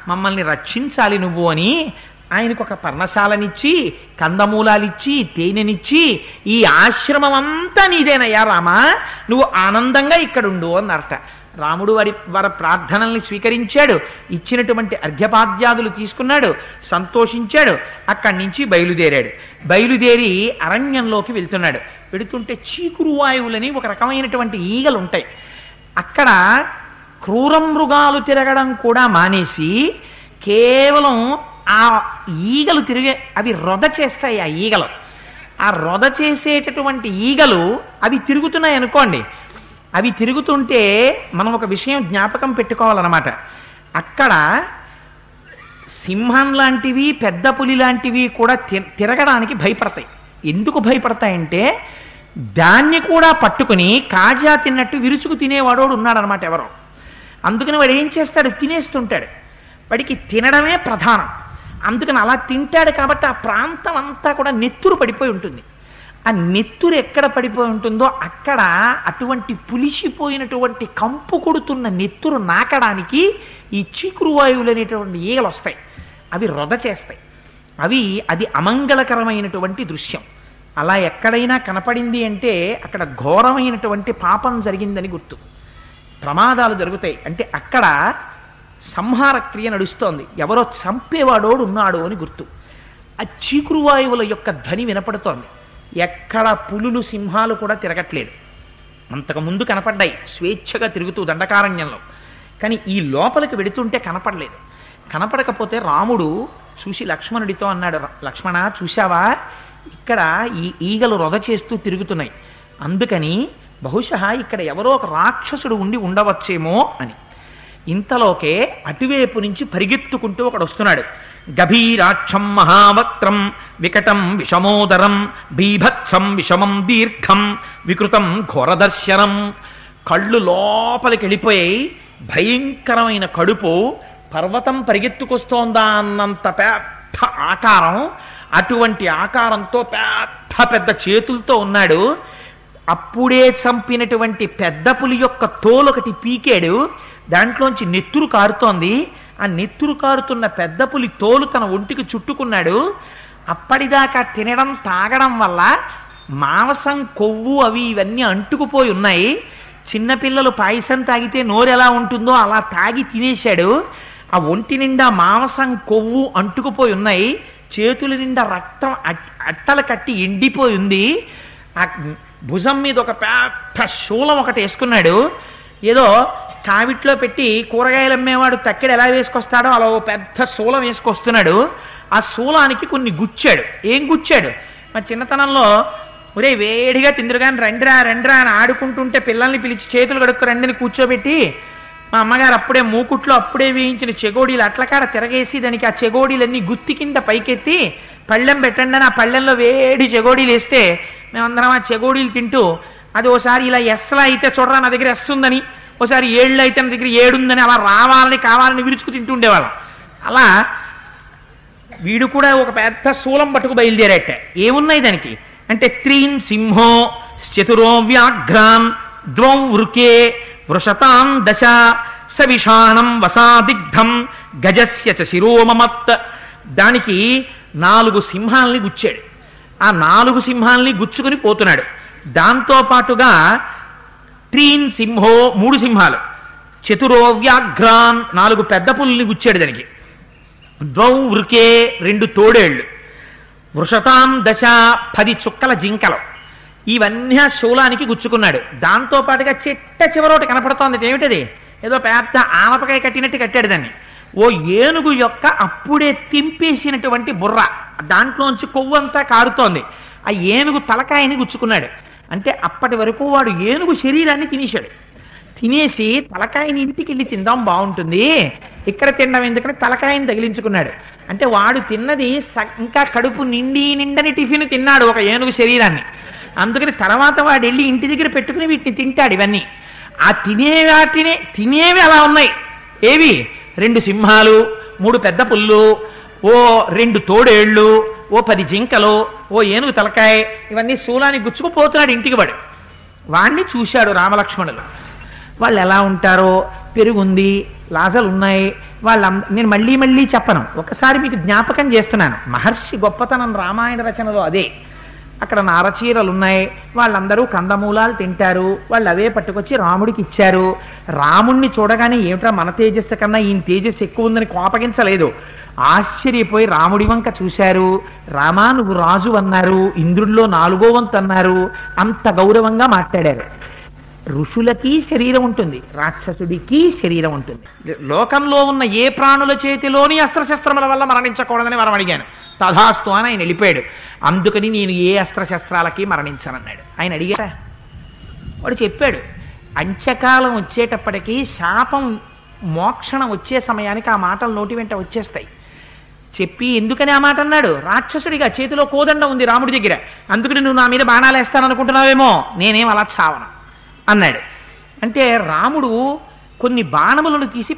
మమ్మల్ని రక్షించాలి నువ్వు అని ఆయనకు ఒక పర్ణశాలనిచ్చి, కందమూలాలిచ్చి, తేనెనిచ్చి, ఈ ఆశ్రమం అంతా నీదేనయ్యా రామా, నువ్వు ఆనందంగా ఇక్కడుండు అన్నారట. రాముడు వారి ప్రార్థనల్ని స్వీకరించాడు, ఇచ్చినటువంటి అర్ఘ్యపాద్యాదులు తీసుకున్నాడు, సంతోషించాడు. అక్కడి నుంచి బయలుదేరి అరణ్యంలోకి వెళ్తున్నాడు. వెడుతుంటే చీకురు వాయువులని ఒక రకమైనటువంటి ఈగలు ఉంటాయి. అక్కడ క్రూరమృగాలు తిరగడం కూడా మానేసి కేవలం ఆ ఈగలు అవి రొద చేస్తాయి. ఆ ఈగలు, ఆ రొద చేసేటటువంటి ఈగలు అవి తిరుగుతున్నాయి అనుకోండి. అవి తిరుగుతుంటే మనం ఒక విషయం జ్ఞాపకం పెట్టుకోవాలన్నమాట. అక్కడ సింహం లాంటివి, పెద్ద పులి లాంటివి కూడా తిరగడానికి భయపడతాయి. ఎందుకు భయపడతాయంటే దాన్ని కూడా పట్టుకుని కాజా తిన్నట్టు విరుచుకు తినేవాడోడు ఉన్నాడనమాట ఎవరో. అందుకని వాడు ఏం చేస్తాడు, తినేస్తుంటాడు. వాడికి తినడమే ప్రధానం. అందుకని అలా తింటాడు కాబట్టి ఆ ప్రాంతం అంతా కూడా నెత్తురు పడిపోయి ఉంటుంది. ఆ నెత్తురు ఎక్కడ పడిపోయి ఉంటుందో అక్కడ అటువంటి పులిసిపోయినటువంటి కంపు కొడుతున్న నెత్తురు నాకడానికి ఈ చీకురు వాయువులు అనేటువంటి ఈగలు వస్తాయి. అవి రొద చేస్తాయి. అది అమంగళకరమైనటువంటి దృశ్యం. అలా ఎక్కడైనా కనపడింది అంటే అక్కడ ఘోరమైనటువంటి పాపం జరిగిందని గుర్తు, ప్రమాదాలు జరుగుతాయి. అంటే అక్కడ సంహార క్రియ నడుస్తోంది, ఎవరో చంపేవాడోడు ఉన్నాడు అని గుర్తు. ఆ చీకురు వాయువుల యొక్క ధ్వని వినపడుతోంది. ఎక్కడ పులులు, సింహాలు కూడా తిరగట్లేదు. అంతకుముందు కనపడ్డాయి స్వేచ్ఛగా తిరుగుతూ దండకారణ్యంలో, కానీ ఈ లోపలికి వెడుతుంటే కనపడలేదు. కనపడకపోతే రాముడు చూసి లక్ష్మణుడితో అన్నాడు, లక్ష్మణ చూశావా, ఇక్కడ ఈ ఈగలు రొద చేస్తూ తిరుగుతున్నాయి, అందుకని బహుశా ఇక్కడ ఎవరో ఒక రాక్షసుడు ఉండి ఉండవచ్చేమో అని. ఇంతలోకే అటువైపు నుంచి పరిగెత్తుకుంటూ ఒకడు వస్తున్నాడు. గభీరాక్షం మహావక్త్రం వికటం విషమోదరం బీభత్సం విషమం దీర్ఘం వికృతం ఘోరదర్శనం. కళ్ళు లోపలికి వెళ్ళిపోయాయి, భయంకరమైన కడుపు, పర్వతం పరిగెత్తుకొస్తోందా అన్నంత పెద్ద ఆకారం. అటువంటి ఆకారంతో పెద్ద చేతులతో ఉన్నాడు. అప్పుడే చంపినటువంటి పెద్ద పులి యొక్క తోలు ఒకటి పీకాడు, దాంట్లోంచి నెత్తురు కారుతోంది. ఆ నెత్తురు కారుతున్న పెద్ద పులి తోలు తన ఒంటికి చుట్టుకున్నాడు. అప్పటిదాకా తినడం తాగడం వల్ల మాంసం, కొవ్వు ఇవన్నీ అంటుకుపోయి ఉన్నాయి. చిన్నపిల్లలు పాయసం తాగితే నోరు ఎలా ఉంటుందో అలా తాగి తినేశాడు. ఆ ఒంటి నిండా మాంసం, కొవ్వు అంటుకుపోయి ఉన్నాయి. చేతుల నిండా రక్తం అట్టలు కట్టి ఎండిపోయి ఉంది. ఆ భుజం మీద ఒక పెద్ద శూలం ఒకటి వేసుకున్నాడు. ఏదో కావిట్లో పెట్టి కూరగాయలు అమ్మేవాడు తక్కెడు ఎలా వేసుకొస్తాడో అలా ఓ పెద్ద శూలం వేసుకొస్తున్నాడు. ఆ శూలానికి కొన్ని గుచ్చాడు. ఏం గుచ్చాడు? మా చిన్నతనంలో ఒరే వేడిగా తిందురుగాని రండిరా రండిరా అని ఆడుకుంటుంటే పిల్లల్ని పిలిచి చేతులు కడుక్కు రండిని కూర్చోబెట్టి మా అమ్మగారు అప్పుడే మూకుట్లో అప్పుడే వేయించిన చెగోడీలు అట్లకాడ తిరగేసి దానికి ఆ చెగోడీలన్నీ గుత్తి కింద పైకెత్తి పళ్ళెం పెట్టండి అని ఆ పళ్ళెంలో వేడి చెగోడీలు వేస్తే మేమందరం ఆ చెగోడీలు తింటూ, అది ఓసారి ఇలా ఎస్లా అయితే చూడరా నా దగ్గర ఎస్ ఉందని, ఓసారి 7 అయితే నా దగ్గర 7 ఉందని, అలా రావాలని కావాలని విరుచుకు తింటూ ఉండేవాళ్ళం. అలా వీడు కూడా ఒక పెద్ద శూలం పట్టుకు బయలుదేరాట. ఏమున్నాయి దానికి అంటే త్రీన్ సింహో చతురో వ్యాఘ్రాన్ ద్వౌ వృకే వృషతాం దశ సవిషాణం వసాదిగ్ధం గజస్య చ శిరోమమత్. దానికి 4 సింహాల్ని గుచ్చాడు. ఆ 4 సింహాల్ని గుచ్చుకుని పోతున్నాడు. దాంతో పాటుగా త్రీన్ సింహో 3 సింహాలు, చతురో వ్యాఘ్రాన్ 4 పెద్ద పుల్ని గుచ్చాడు దానికి, ద్వౌ వృకే 2 తోడేళ్లు, వృషతాం దశ 10 చుక్కల జింకలు, ఇవన్నీ ఆ శూలానికి గుచ్చుకున్నాడు. దాంతో పాటుగా చిట్ట చివరోటి కనపడుతోంది. ఏమిటది? ఏదో పెద్ద ఆనపకాయ కట్టినట్టు కట్టాడు దాన్ని. ఓ ఏనుగు యొక్క అప్పుడే తింపేసినటువంటి బుర్ర, దాంట్లోంచి కొవ్వంతా కారుతోంది. ఆ ఏనుగు తలకాయని గుచ్చుకున్నాడు. అంటే అప్పటి వరకు వాడు ఏనుగు శరీరాన్ని తినేశాడు. తినేసి తలకాయని ఇంటికి వెళ్ళి తిందాం బాగుంటుంది, ఇక్కడ తినడం ఎందుకని తలకాయని తగిలించుకున్నాడు. అంటే వాడు తిన్నది ఇంకా కడుపు నిండని టిఫిన్ తిన్నాడు ఒక ఏనుగు శరీరాన్ని. అందుకని తర్వాత వాడు వెళ్ళి ఇంటి దగ్గర పెట్టుకుని వీటిని తింటాడు. ఇవన్నీ ఆ తినేవి అలా ఉన్నాయి. ఏవి? 2 సింహాలు, 3 పెద్ద పుల్లు, ఓ 2 తోడేళ్ళు, ఓ 10 జింకలు, ఓ ఏనుగు తలకాయ, ఇవన్నీ శూలానికి గుచ్చుకుపోతున్నాడు ఇంటికి. వాడిని చూశాడు రామలక్ష్మణులు. వాళ్ళు ఎలా ఉంటారో, పెరుగుంది, లాజలు ఉన్నాయి, నేను మళ్ళీ చెప్పను, ఒకసారి మీకు జ్ఞాపకం చేస్తున్నాను. మహర్షి గొప్పతనం రామాయణ రచనలో అదే. అక్కడ నారచీరలు ఉన్నాయి, వాళ్ళందరూ కందమూలాలు తింటారు, వాళ్ళు అవే పట్టుకొచ్చి రాముడికి ఇచ్చారు. రాముణ్ణి చూడగానే ఏమిట్రా మన తేజస్సు కన్నా ఈయన తేజస్సు ఎక్కువ ఉందని కోపగించలేదు. ఆశ్చర్యపోయి రాముడి వంక చూశారు. రామా నువ్వు రాజు అన్నారు, ఇంద్రుల్లో 4వ వంతు అన్నారు, అంత గౌరవంగా మాట్లాడారు. ఋషులకి శరీరం ఉంటుంది, రాక్షసుడికి శరీరం ఉంటుంది. లోకంలో ఉన్న ఏ ప్రాణుల చేతిలోని అస్త్రశస్త్రముల వల్ల మరణించకూడదని వరం అడిగాను. తథాస్తు అని ఆయన వెళ్ళిపోయాడు. అందుకని నేను ఏ అస్త్రశస్త్రాలకి మరణించనన్నాడు. ఆయన అడిగారా? వాడు చెప్పాడు. అంత్యకాలం వచ్చేటప్పటికీ శాపం మోక్షణం వచ్చే సమయానికి ఆ మాటలు నోటి వెంట వచ్చేస్తాయి. చెప్పి ఎందుకని ఆ మాట అన్నాడు? రాక్షసుడిగా చేతిలో కోదండ ఉంది రాముడి దగ్గర, అందుకని నువ్వు నా మీద బాణాలు వేస్తాననుకుంటున్నావేమో, నేనేం అలా చావను అన్నాడు. అంటే రాముడు కొన్ని బాణములను తీసి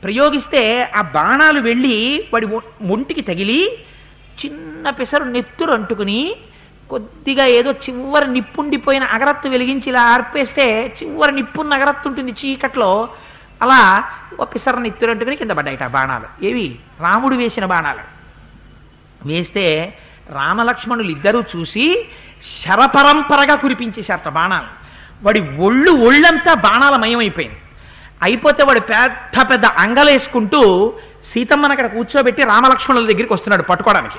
ప్రయోగిస్తే ఆ బాణాలు వెళ్ళి వాడి ఒంటికి తగిలి చిన్న పెసరు నెత్తురు అంటుకుని కొద్దిగా ఏదో చివరి నిప్పుండిపోయిన అగరత్తు వెలిగించి ఇలా ఆర్పేస్తే చివరి నిప్పున్న అగరత్తు ఉంటుంది చీకట్లో, అలా ఒక పిసర నెత్తురు అంటుకుని కింద పడ్డాయిట బాణాలు. ఏవి? రాముడు వేసిన బాణాలు. వేస్తే రామలక్ష్మణులు ఇద్దరూ చూసి శరపరంపరగా కురిపించేశారట బాణాలు. వాడి ఒళ్ళంతా బాణాలమయమైపోయింది. అయిపోతే వాడు పెద్ద పెద్ద అంగలేసుకుంటూ సీతమ్మను అక్కడ కూర్చోబెట్టి రామలక్ష్మణుల దగ్గరికి వస్తున్నాడు పట్టుకోవడానికి.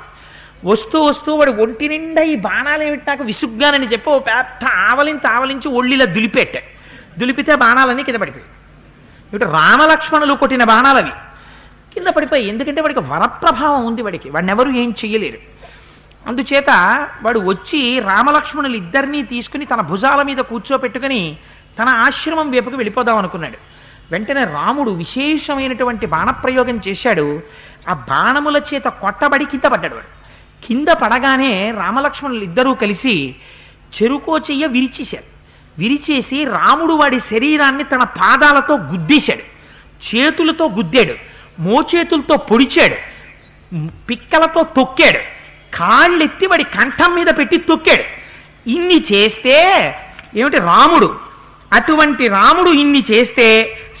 వస్తూ వాడు ఒంటి నిండా ఈ బాణాలు ఏమిటి నాకు విసుగ్గానని చెప్పి ఓ పెద్ద ఆవలించి ఒళ్ళిలా దులిపితే బాణాలన్నీ కింద పడిపోయాయి. ఇటు రామలక్ష్మణులు కొట్టిన బాణాలు అవి కింద పడిపోయి. ఎందుకంటే వాడికి వరప్రభావం ఉంది, వాడిని ఎవరు ఏం చెయ్యలేరు. అందుచేత వాడు వచ్చి రామలక్ష్మణులు ఇద్దరినీ తీసుకుని తన భుజాల మీద కూర్చోపెట్టుకుని తన ఆశ్రమం వైపుకు వెళ్ళిపోదాం అనుకున్నాడు. వెంటనే రాముడు విశేషమైనటువంటి బాణప్రయోగం చేశాడు. ఆ బాణముల చేత కొట్టబడి కింద పడ్డాడు. వాడు కింద పడగానే రామలక్ష్మణులు ఇద్దరూ కలిసి చెరుకో చెయ్య విరిచేసి రాముడు వాడి శరీరాన్ని తన పాదాలతో గుద్దేశాడు, చేతులతో గుద్దాడు, మోచేతులతో పొడిచాడు, పిక్కలతో తొక్కాడు, కాళ్ళెత్తి వాడి కంఠం మీద పెట్టి తొక్కాడు. ఇన్ని చేస్తే ఏమిటి రాముడు, అటువంటి రాముడు ఇన్ని చేస్తే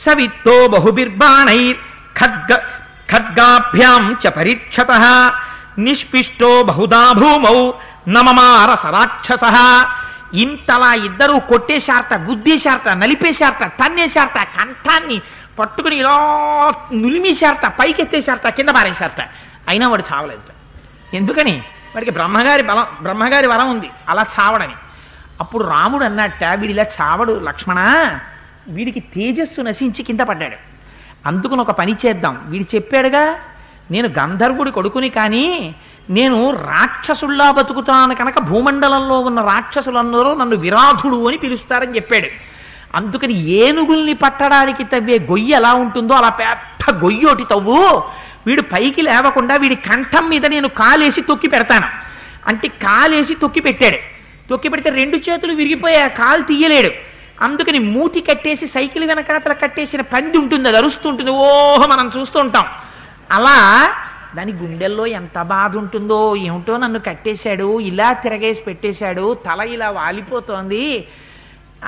సవిత్తో బహుబిర్బాణైర్ ఖడ్గాభ్యాం చ పరీక్షతః నిష్పిష్టో బహుదా భూమౌ నమమార సరాక్షస. ఇంతలా ఇద్దరూ కొట్టేశారట, గుద్దేశారట, నలిపేశారట, తన్నేశారట, కంఠాన్ని పట్టుకుని ఇలా నులిమేశారట, పైకెత్తేశారట, కింద పారేశారట. అయినా వాడు చావలేదు. ఎందుకని? వాడికి బ్రహ్మగారి వరం ఉంది అలా చావడని. అప్పుడు రాముడు అన్నట్ట, వీడిలా చావడు లక్ష్మణ, వీడికి తేజస్సు నశించి కింద పడ్డాడు. అందుకుని ఒక పని చేద్దాం. వీడు చెప్పాడుగా నేను గంధర్వుడి కొడుకుని, కానీ నేను రాక్షసుల్లా బతుకుతాను కనుక భూమండలంలో ఉన్న రాక్షసులందరూ నన్ను విరాధుడు అని పిలుస్తారని చెప్పాడు. అందుకని ఏనుగుల్ని పట్టడానికి తవ్వే గొయ్యి ఎలా ఉంటుందో అలా పెద్ద గొయ్యి ఒకటి తవ్వు, వీడు పైకి లేవకుండా వీడి కంఠం మీద నేను కాలేసి తొక్కి పెడతాను అంటే కాలేసి తొక్కి పెట్టాడు. తొక్కి పెడితే 2 చేతులు విరిగిపోయా, కాలు తీయలేడు. అందుకని మూతి కట్టేసి సైకిల్ వెనకాతల కట్టేసిన పంది ఉంటుంది, అది అరుస్తుంటుంది, ఓహో మనం చూస్తూ ఉంటాం. అలా దాని గుండెల్లో ఎంత బాధ ఉంటుందో ఏమిటో, నన్ను కట్టేశాడు, ఇలా తిరగేసి పెట్టేశాడు, తల ఇలా వాలిపోతోంది,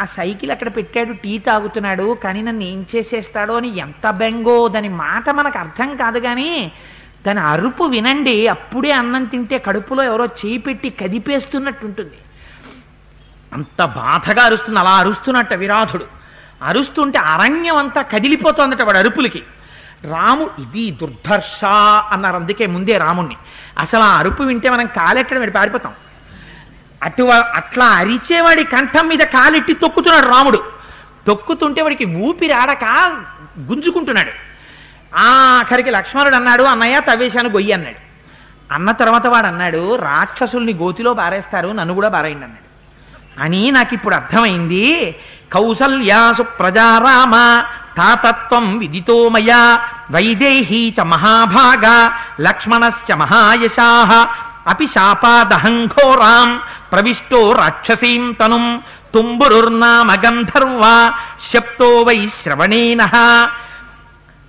ఆ సైకిల్ అక్కడ పెట్టాడు, టీ తాగుతున్నాడు, కానీ నన్ను ఏం చేసేస్తాడో అని ఎంత బెంగో. దాని మాట మనకు అర్థం కాదు, కానీ దాని అరుపు వినండి. అప్పుడే అన్నం తింటే కడుపులో ఎవరో చేయి పెట్టి కదిపేస్తున్నట్టుంటుంది, అంత బాధగా అరుస్తుంది. అలా అరుస్తున్నట్ట విరాధుడు. అరుస్తుంటే అరణ్యం అంతా కదిలిపోతుందట వాడు అరుపులకి. ఇది దుర్ధర్ష అన్నారు అందుకే ముందే రాముణ్ణి. అసలు ఆ అరుపు వింటే మనం కాలెట్టడం వెళ్ళి పారిపోతాం. అట్లా అరిచేవాడి కంఠం మీద కాలెట్టి తొక్కుతున్నాడు రాముడు. తొక్కుతుంటే వాడికి ఊపిరి ఆడక గుంజుకుంటున్నాడు. ఆఖరికి లక్ష్మణుడు అన్నాడు, అన్నయ్య తవ్వేశాను గొయ్యి అన్నాడు. అన్న తర్వాత వాడు అన్నాడు, రాక్షసుల్ని గోతిలో పారేస్తారు, నన్ను కూడా పారేయండి అన్నాడు. అని నాకు ఇప్పుడు అర్థమైంది. కౌసల్యాసు ప్రజారామ తాతత్వం విదితో మయా వైదేహీ చ మహాభాగా లక్ష్మణశ్చ మహాయశాః అపి శాపాదహంఘోరాం ప్రవిష్టో రాక్షసీం తనుం తుంబురుర్నామ గంధర్వ శప్తో వై శ్రవణేనః.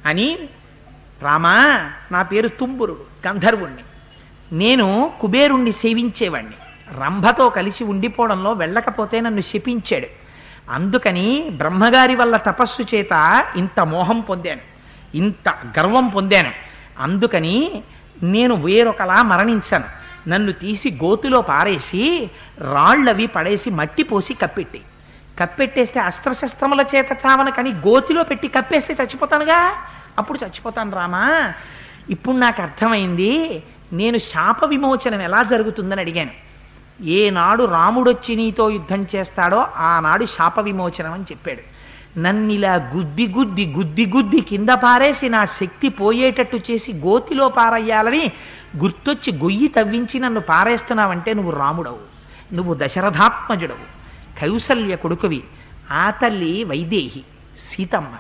అని, రామా, నా పేరు తుంబురుడు, గంధర్వుణ్ణి. నేను కుబేరుణ్ణి సేవించేవాణ్ణి. రంభతో కలిసి ఉండిపోవడంలో వెళ్ళకపోతే నన్ను శపించాడు. అందుకని బ్రహ్మగారి వల్ల తపస్సు చేత ఇంత మోహం పొందాను, ఇంత గర్వం పొందాను. అందుకని నేను వేరొకలా మరణించాను. నన్ను తీసి గోతులో పారేసి రాళ్ళవి పడేసి మట్టి పోసి కప్పెట్టేస్తే అస్త్రశస్త్రముల చేత చావను, కానీ గోతిలో పెట్టి కప్పేస్తే చచ్చిపోతానుగా, అప్పుడు చచ్చిపోతాను రామా. ఇప్పుడు నాకు అర్థమైంది, నేను శాప విమోచనం ఎలా జరుగుతుందని అడిగాను. ఏనాడు రాముడొచ్చి నీతో యుద్ధం చేస్తాడో ఆనాడు శాప విమోచనం అని చెప్పాడు. నన్నిలా గుద్ది గుద్ది గుద్ది గుద్ది కింద పారేసి నా శక్తి పోయేటట్టు చేసి గోతిలో పారయ్యాలని గుర్తొచ్చి గొయ్యి తవ్వించి నన్ను పారేస్తున్నావంటే నువ్వు రాముడవు, నువ్వు దశరథాత్మజుడవు, కౌసల్య కొడుకువి. ఆ తల్లి వైదేహి సీతమ్మ,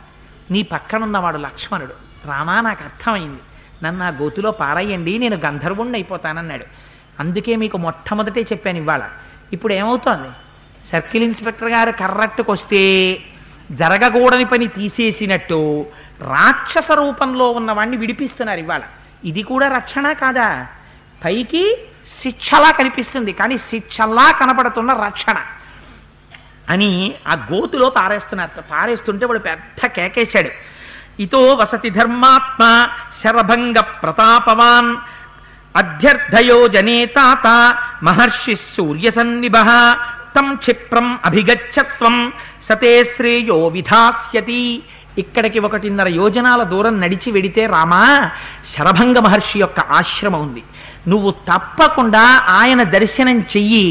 నీ పక్కనున్నవాడు లక్ష్మణుడు. రామా, నాకు అర్థమైంది, నన్ను ఆ గోతిలో పారయ్యండి, నేను గంధర్వుణ్ణి అయిపోతానన్నాడు. అందుకే మీకు మొట్టమొదటే చెప్పాను ఇవాళ. ఇప్పుడు ఏమవుతోంది, సర్కిల్ ఇన్స్పెక్టర్ గారు కర్రట్టుకు వస్తే జరగకూడని పని తీసేసినట్టు రాక్షస రూపంలో ఉన్నవాణ్ణి విడిపిస్తున్నారు ఇవాళ. ఇది కూడా రక్షణ కాదా? పైకి శిక్షలా కనిపిస్తుంది, కానీ శిక్షలా కనపడుతున్న రక్షణ అని ఆ గోతులో పారేస్తున్నారు. పారేస్తుంటే వాడు పెద్ద కేకేశాడు. ఇతో వసతి ధర్మాత్మ శరభంగ ప్రతాపవాన్ అధ్యర్థయో జనే తాత మహర్షి సూర్య సన్నిభః తం క్షిప్రం అభిగచ్చత్వం సతే శ్రేయో విధాస్యతి. ఇక్కడికి 1.5 యోజనాల దూరం నడిచి వెడితే రామా, శరభంగ మహర్షి యొక్క ఆశ్రమం ఉంది. నువ్వు తప్పకుండా ఆయన దర్శనం చెయ్యి,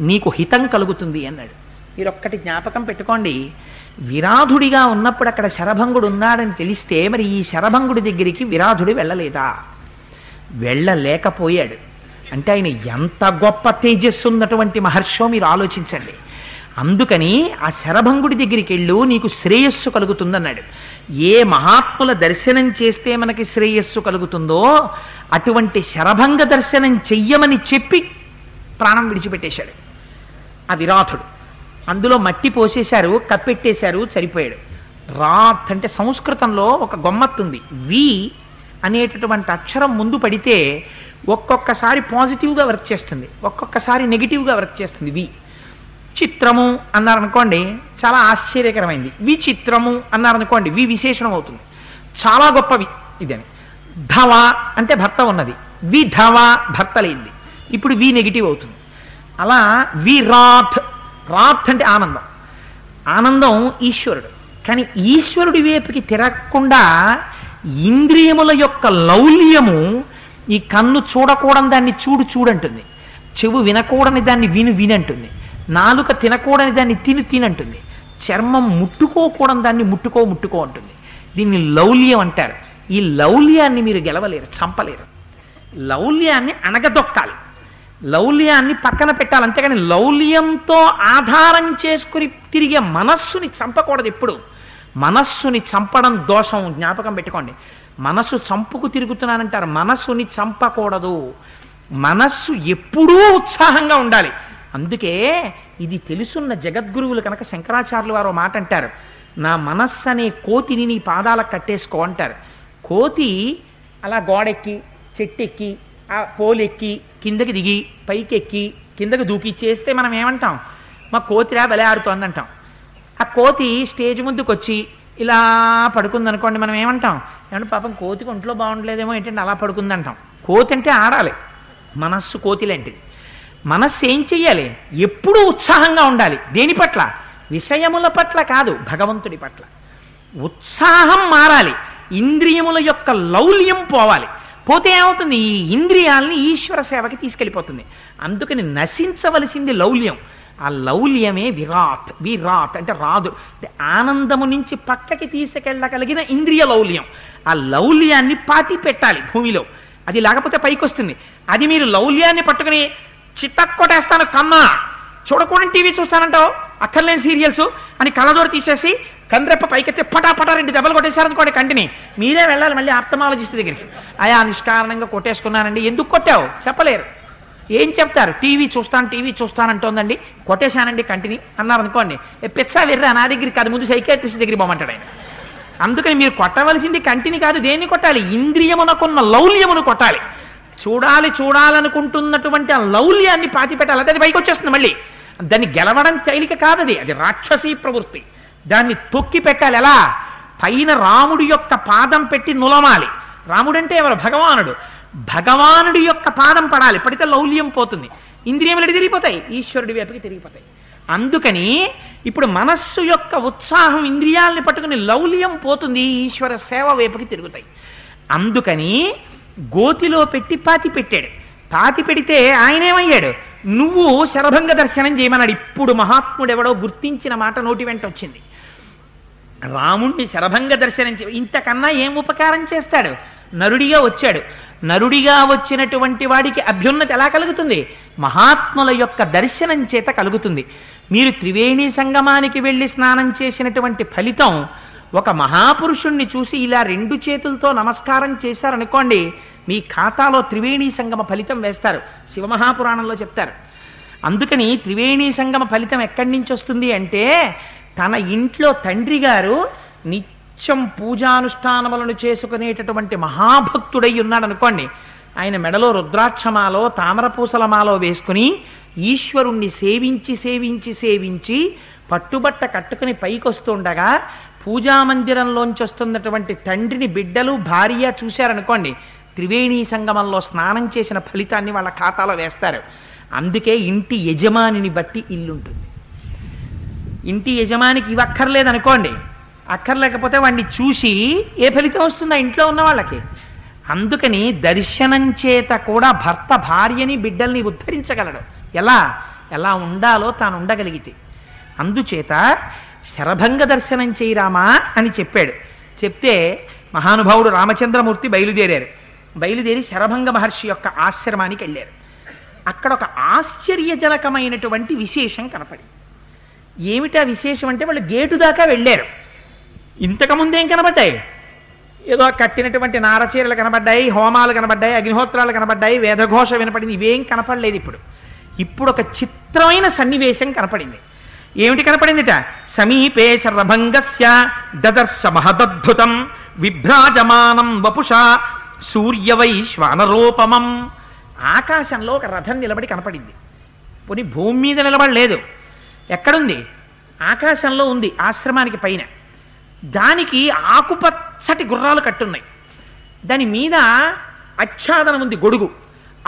నీకు హితం కలుగుతుంది అన్నాడు. మీరొక్కటి జ్ఞాపకం పెట్టుకోండి, విరాధుడిగా ఉన్నప్పుడు అక్కడ శరభంగుడు ఉన్నాడని తెలిస్తే మరి ఈ శరభంగుడి దగ్గరికి విరాధుడు వెళ్ళలేదా? వెళ్ళలేకపోయాడు. అంటే ఆయన ఎంత గొప్ప తేజస్సు ఉన్నటువంటి మహర్షో మీరు ఆలోచించండి. అందుకని ఆ శరభంగుడి దగ్గరికి వెళ్ళు, నీకు శ్రేయస్సు కలుగుతుందన్నాడు. ఏ మహాత్ముల దర్శనం చేస్తే మనకి శ్రేయస్సు కలుగుతుందో అటువంటి శరభంగ దర్శనం చెయ్యమని చెప్పి ప్రాణం విడిచిపెట్టేశాడు ఆ విరాధుడు. అందులో మట్టి పోసేశారు, కప్పెట్టేశారు, చనిపోయాడు. రాత్ అంటే సంస్కృతంలో ఒక గమ్మత్తుంది. వి అనేటటువంటి అక్షరం ముందు పడితే ఒక్కొక్కసారి పాజిటివ్గా వర్క్ చేస్తుంది, ఒక్కొక్కసారి నెగిటివ్గా వర్క్ చేస్తుంది. వి. చిత్రము అన్నారనుకోండి, చాలా ఆశ్చర్యకరమైంది. విచిత్రము అన్నారనుకోండి, వి విశేషణం అవుతుంది, చాలా గొప్పవి ఇదని. ధవ అంటే భర్త ఉన్నది, విధవ భర్త లేనిది, ఇప్పుడు వి నెగిటివ్ అవుతుంది. అలా విరాత్, రాత్ అంటే ఆనందం, ఆనందం ఈశ్వరుడు. కానీ ఈశ్వరుడి వైపుకి తిరగకుండా ఇంద్రియముల యొక్క లౌల్యము, ఈ కన్ను చూడకూడని దాన్ని చూడంటుంది, చెవు వినకూడని దాన్ని వినంటుంది, నాలుక తినకూడని దాన్ని తినంటుంది, చర్మం ముట్టుకోకూడని దాన్ని ముట్టుకో అంటుంది. దీన్ని లౌల్యం అంటారు. ఈ లౌల్యాన్ని మీరు గెలవలేరు, చంపలేరు. లౌల్యాన్ని అణగదొక్కాలి, లౌల్యాన్ని పక్కన పెట్టాలి. అంతేగాని లౌల్యంతో ఆధారం చేసుకుని తిరిగే మనస్సుని చంపకూడదు. ఎప్పుడు మనస్సుని చంపడం దోషం, జ్ఞాపకం పెట్టుకోండి. మనస్సు చంపుకు తిరుగుతున్నానంటారు, మనస్సుని చంపకూడదు. మనస్సు ఎప్పుడూ ఉత్సాహంగా ఉండాలి. అందుకే ఇది తెలుసున్న జగద్గురువులు కనుక శంకరాచార్యులు వారు మాట అంటారు, నా మనస్సు అనే కోతిని నీ పాదాలకు కట్టేసుకో అంటారు. కోతి అలా గోడెక్కి, చెట్టెక్కి, ఆ పోలెక్కి, కిందకి దిగి, పైకెక్కి, కిందకి దూకి చేస్తే మనం ఏమంటాం? మా కోతిరా బలే ఆడుతోంది అంటాం. ఆ కోతి స్టేజ్ ముందుకు వచ్చి ఇలా పడుకుంది అనుకోండి, మనం ఏమంటాం? ఏమంటే పాపం కోతికి ఒంట్లో బాగుండలేదేమో ఏంటంటే అలా పడుకుంది అంటాం. కోతి అంటే ఆడాలి, మనస్సు కోతి లాంటిది. మనస్సు ఏం చెయ్యాలి? ఎప్పుడూ ఉత్సాహంగా ఉండాలి. దేని పట్ల? విషయముల పట్ల కాదు, భగవంతుడి పట్ల ఉత్సాహం మారాలి. ఇంద్రియముల యొక్క లౌల్యం పోవాలి. పోతే ఏమవుతుంది? ఈ ఇంద్రియాలని ఈశ్వర సేవకి తీసుకెళ్ళిపోతుంది. అందుకని నశించవలసింది లౌల్యం. ఆ లౌల్యమే విరాట్. విరాట్ అంటే రాదు, అంటే ఆనందము నుంచి పక్కకి తీసుకెళ్ళగలిగిన ఇంద్రియ లౌల్యం. ఆ లౌల్యాన్ని పాతి పెట్టాలి భూమిలో. అది లేకపోతే పైకి వస్తుంది. అది మీరు లౌల్యాన్ని పట్టుకుని చిత్తక్కొట్టేస్తాను కన్నా, చూడకూడని టీవీ చూస్తానంటావు, అక్కర్లేని సీరియల్స్ అని కళ్ళజోడు తీసేసి కండ్రెప్ప పైకెత్తే పటాపటా 2 దెబ్బలు కొట్టేశారనుకోండి కంటిని, మీరే వెళ్ళాలి మళ్ళీ ఆప్తమాలజిస్ట్ దగ్గరికి. అయా నిష్కారణంగా కొట్టేసుకున్నానండి. ఎందుకు కొట్టావు చెప్పలేరు. ఏం చెప్తారు? టీవీ చూస్తానంటోందండి, కొట్టేశానండి కంటిని అన్నారు అనుకోండి. పిచ్చా వెర్రా, నా దగ్గరికి కాదు, ముందు సైకియాట్రిస్ట్ దగ్గరికి పోమంటాడు ఆయన. అందుకని మీరు కొట్టవలసింది కంటిని కాదు, దేన్ని కొట్టాలి? ఇంద్రియమునకున్న లౌల్యమును కొట్టాలి. చూడాలనుకుంటున్నటువంటి ఆ లౌల్యాన్ని పాతిపెట్టాలి. అది పైకి వచ్చేస్తుంది మళ్ళీ. దాన్ని గెలవడం తేలిక కాదది, అది రాక్షసీ ప్రవృత్తి. దాన్ని తొక్కి పెట్టాలి. ఎలా? పైన రాముడి యొక్క పాదం పెట్టి నులమాలి. రాముడంటే ఎవరు? భగవానుడు. భగవానుడి యొక్క పాదం పడాలి. పడితే లౌల్యం పోతుంది, ఇంద్రియములు తిరిగిపోతాయి, ఈశ్వరుడి వైపుకి తిరిగిపోతాయి. అందుకని ఇప్పుడు మనస్సు యొక్క ఉత్సాహం ఇంద్రియాలని పట్టుకుని లౌల్యం పోతుంది, ఈశ్వర సేవ వైపుకి తిరుగుతాయి. అందుకని గోతిలో పెట్టి పాతి పెట్టాడు. పాతి పెడితే ఆయనేమయ్యాడు? నువ్వు శరభంగ దర్శనం చేయమన్నాడు. ఇప్పుడు మహాత్ముడెవడో గుర్తించిన మాట నోటి వెంట వచ్చింది. రాముణ్ణి శరభంగ దర్శనం ఇంతకన్నా ఏం ఉపకారం చేస్తాడు? నరుడిగా వచ్చాడు. నరుడిగా వచ్చినటువంటి వాడికి అభ్యున్నతి ఎలా కలుగుతుంది? మహాత్ముల యొక్క దర్శనం చేత కలుగుతుంది. మీరు త్రివేణి సంగమానికి వెళ్ళి స్నానం చేసినటువంటి ఫలితం, ఒక మహాపురుషుణ్ణి చూసి ఇలా 2 చేతులతో నమస్కారం చేశారనుకోండి, మీ ఖాతాలో త్రివేణి సంగమ ఫలితం వేస్తారు. శివమహాపురాణంలో చెప్తారు. అందుకని త్రివేణి సంగమ ఫలితం ఎక్కడి నుంచి వస్తుంది అంటే, తన ఇంట్లో తండ్రి గారు నిత్యం పూజానుష్ఠానములను చేసుకునేటటువంటి మహాభక్తుడై ఉన్నాడు అనుకోండి, ఆయన మెడలో రుద్రాక్షమాలో తామరపూసలమాలో వేసుకుని ఈశ్వరుణ్ణి సేవించి సేవించి సేవించి పట్టుబట్ట కట్టుకుని పైకొస్తుండగా పూజామందిరంలోంచి వస్తున్నటువంటి తండ్రిని బిడ్డలు భార్య చూశారనుకోండి, త్రివేణి సంగమంలో స్నానం చేసిన ఫలితాన్ని వాళ్ళ ఖాతాలో వేస్తారు. అందుకే ఇంటి యజమానిని బట్టి ఇల్లుంటుంది. ఇంటి యజమానికి ఇవి అక్కర్లేదనుకోండి, అక్కర్లేకపోతే వాడిని చూసి ఏ ఫలితం వస్తుందో ఇంట్లో ఉన్న వాళ్ళకి. అందుకని దర్శనం చేత కూడా భర్త భార్యని బిడ్డల్ని ఉద్ధరించగలడు. ఎలా ఉండాలో తాను ఉండగలిగితే. అందుచేత శరభంగ దర్శనం చేయరామా అని చెప్పాడు. చెప్తే మహానుభావుడు రామచంద్రమూర్తి బయలుదేరి శరభంగ మహర్షి యొక్క ఆశ్రమానికి వెళ్ళారు. అక్కడ ఒక ఆశ్చర్యజనకమైనటువంటి విశేషం కనపడింది. ఏమిటా విశేషం అంటే, వాళ్ళు గేటు దాకా వెళ్ళారు. ఇంతకుముందేం కనబడ్డాయి? ఏదో కట్టినటువంటి నారచీరలు కనబడ్డాయి, హోమాలు కనబడ్డాయి, అగ్నిహోత్రాలు కనబడ్డాయి, వేదఘోష వినపడింది. ఇవేం కనపడలేదు. ఇప్పుడు ఒక చిత్రమైన సన్నివేశం కనపడింది. ఏమిటి కనపడిందిట? సమీపే శరభంగస్య దదర్శ మహదద్భుతం విభ్రాజమానం వపుషా సూర్యవైశ్వానరూపమం. ఆకాశంలో ఒక రథం నిలబడి కనపడింది. పోనీ భూమి మీద నిలబడలేదు. ఎక్కడుంది? ఆకాశంలో ఉంది, ఆశ్రమానికి పైన. దానికి ఆకుపచ్చటి గుర్రాలు కట్టున్నాయి. దాని మీద ఆచ్ఛాదనం ఉంది, గొడుగు.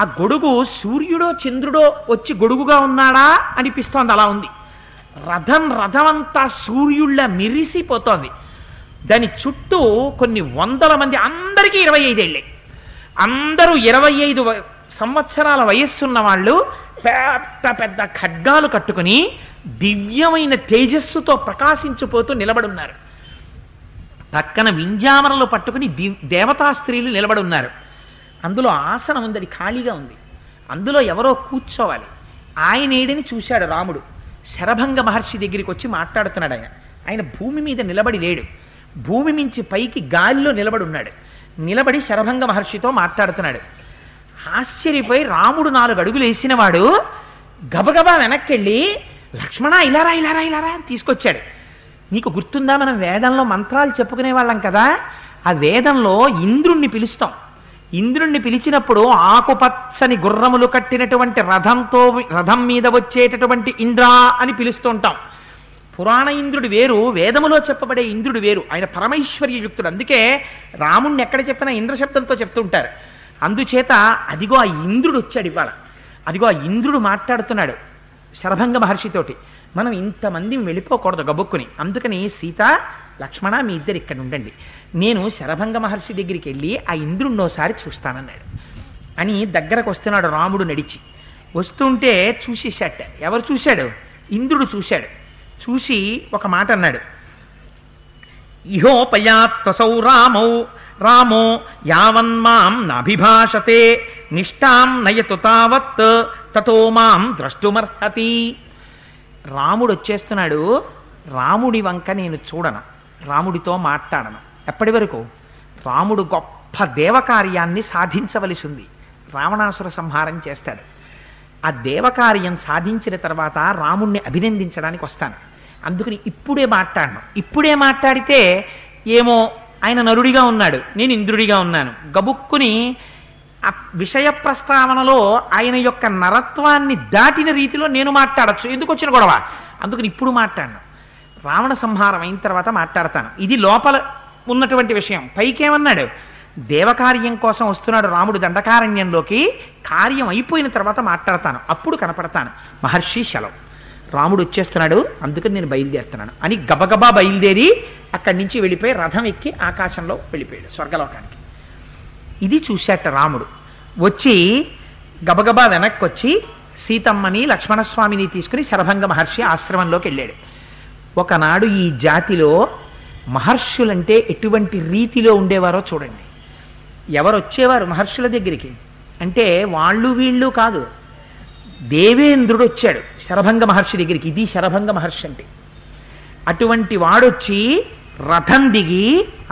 ఆ గొడుగు సూర్యుడో చంద్రుడో వచ్చి గొడుగుగా ఉన్నాడా అనిపిస్తోంది. అలా ఉంది. రథమంతా సూర్యుళ్ళ మెరిసిపోతోంది. దాని చుట్టూ కొన్ని 100 మంది, అందరికీ 25 ఏళ్ళే. అందరూ 25 సంవత్సరాల వయస్సున్న వాళ్ళు పెద్ద పెద్ద ఖడ్గాలు కట్టుకుని దివ్యమైన తేజస్సుతో ప్రకాశించిపోతూ నిలబడున్నారు. పక్కన వింజామరలు పట్టుకుని దేవతా స్త్రీలు నిలబడున్నారు. అందులో ఆసనం ఉంది, అది ఖాళీగా ఉంది. అందులో ఎవరో కూర్చోవాలి. ఆయన ఏడని చూశాడు రాముడు. శరభంగ మహర్షి దగ్గరికి వచ్చి మాట్లాడుతున్నాడు. ఆయన భూమి మీద నిలబడి లేడు, భూమి మించి పైకి గాలిలో నిలబడి ఉన్నాడు. నిలబడి శరభంగ మహర్షితో మాట్లాడుతున్నాడు. ఆశ్చర్యపోయి రాముడు 4 అడుగులు వేసినవాడు గబగబా వెనక్కెళ్ళి, లక్ష్మణ ఇలారా ఇలారా ఇలారా అని తీసుకొచ్చాడు. నీకు గుర్తుందా, మనం వేదంలో మంత్రాలు చెప్పుకునే వాళ్ళం కదా, ఆ వేదంలో ఇంద్రుణ్ణి పిలుస్తాం. ఇంద్రుణ్ణి పిలిచినప్పుడు ఆకుపచ్చని గుర్రములు కట్టినటువంటి రథం మీద వచ్చేటటువంటి ఇంద్ర అని పిలుస్తూ ఉంటాం. పురాణ ఇంద్రుడు వేరు, వేదములో చెప్పబడే ఇంద్రుడు వేరు. ఆయన పరమైశ్వర్యయుక్తుడు. అందుకే రాముణ్ణి ఎక్కడ చెప్పినా ఇంద్ర శబ్దంతో చెప్తుంటారు. అందుచేత అదిగో ఆ ఇంద్రుడు వచ్చాడు ఇవాళ. అదిగో ఆ ఇంద్రుడు మాట్లాడుతున్నాడు శరభంగ మహర్షితోటి. మనం ఇంతమంది వెళ్ళిపోకూడదు గబుక్కుని. అందుకని సీత, లక్ష్మణ, మీ ఇద్దరు ఇక్కడ ఉండండి, నేను శరభంగ మహర్షి దగ్గరికి వెళ్ళి ఆ ఇంద్రుడిని ఒకసారి చూస్తానన్నాడు. అని దగ్గరకు వస్తున్నాడు రాముడు నడిచి. వస్తుంటే చూసేశాట. ఎవరు చూశాడు? ఇంద్రుడు చూశాడు. చూసి ఒక మాట అన్నాడు. ఇహోపయాత్వసౌ రామౌ రామో యావన్మాం నాభిభాషతే నిష్టాం నయతు తావత్ తతో మాం ద్రష్టుమర్హతి. రాముడు వచ్చేస్తున్నాడు, రాముడి వంక నేను చూడను, రాముడితో మాట్లాడను. ఎప్పటి వరకు? రాముడు గొప్ప దేవకార్యాన్ని సాధించవలసి ఉంది. రావణాసుర సంహారం చేస్తాడు. ఆ దేవకార్యం సాధించిన తర్వాత రాముణ్ణి అభినందించడానికి వస్తాను. అందుకని ఇప్పుడే మాట్లాడను. ఇప్పుడే మాట్లాడితే ఏమో ఆయన నరుడిగా ఉన్నాడు, నేను ఇంద్రుడిగా ఉన్నాను, గబుక్కుని ఆ విషయ ప్రస్తావనలో ఆయన యొక్క నరత్వాన్ని దాటిన రీతిలో నేను మాట్లాడచ్చు. ఎందుకు వచ్చిన గొడవ? అందుకని ఇప్పుడు మాట్లాడను. రావణ సంహారం అయిన తర్వాత మాట్లాడతాను. ఇది లోపల ఉన్నటువంటి విషయం. పైకేమన్నాడు? దేవకార్యం కోసం వస్తున్నాడు రాముడు దండకారణ్యంలోకి, కార్యం అయిపోయిన తర్వాత మాట్లాడతాను, అప్పుడు కనపడతాను. మహర్షి సెలవు, రాముడు వచ్చేస్తున్నాడు, అందుకని నేను బయలుదేరుతున్నాను అని గబగబా బయలుదేరి అక్కడి నుంచి వెళ్ళిపోయి రథం ఎక్కి ఆకాశంలో వెళ్ళిపోయాడు స్వర్గలోకానికి. ఇది చూశాట రాముడు. వచ్చి గబగబా వెనక్కి వచ్చి సీతమ్మని లక్ష్మణస్వామిని తీసుకుని శరభంగ మహర్షి ఆశ్రమంలోకి వెళ్ళాడు. ఒకనాడు ఈ జాతిలో మహర్షులంటే ఎటువంటి రీతిలో ఉండేవారో చూడండి. ఎవరు వచ్చేవారు మహర్షుల దగ్గరికి అంటే వాళ్ళు వీళ్ళు కాదు, దేవేంద్రుడు వచ్చాడు శరభంగ మహర్షి దగ్గరికి. ఇది శరభంగ మహర్షి అంటే. అటువంటి వాడొచ్చి రథం దిగి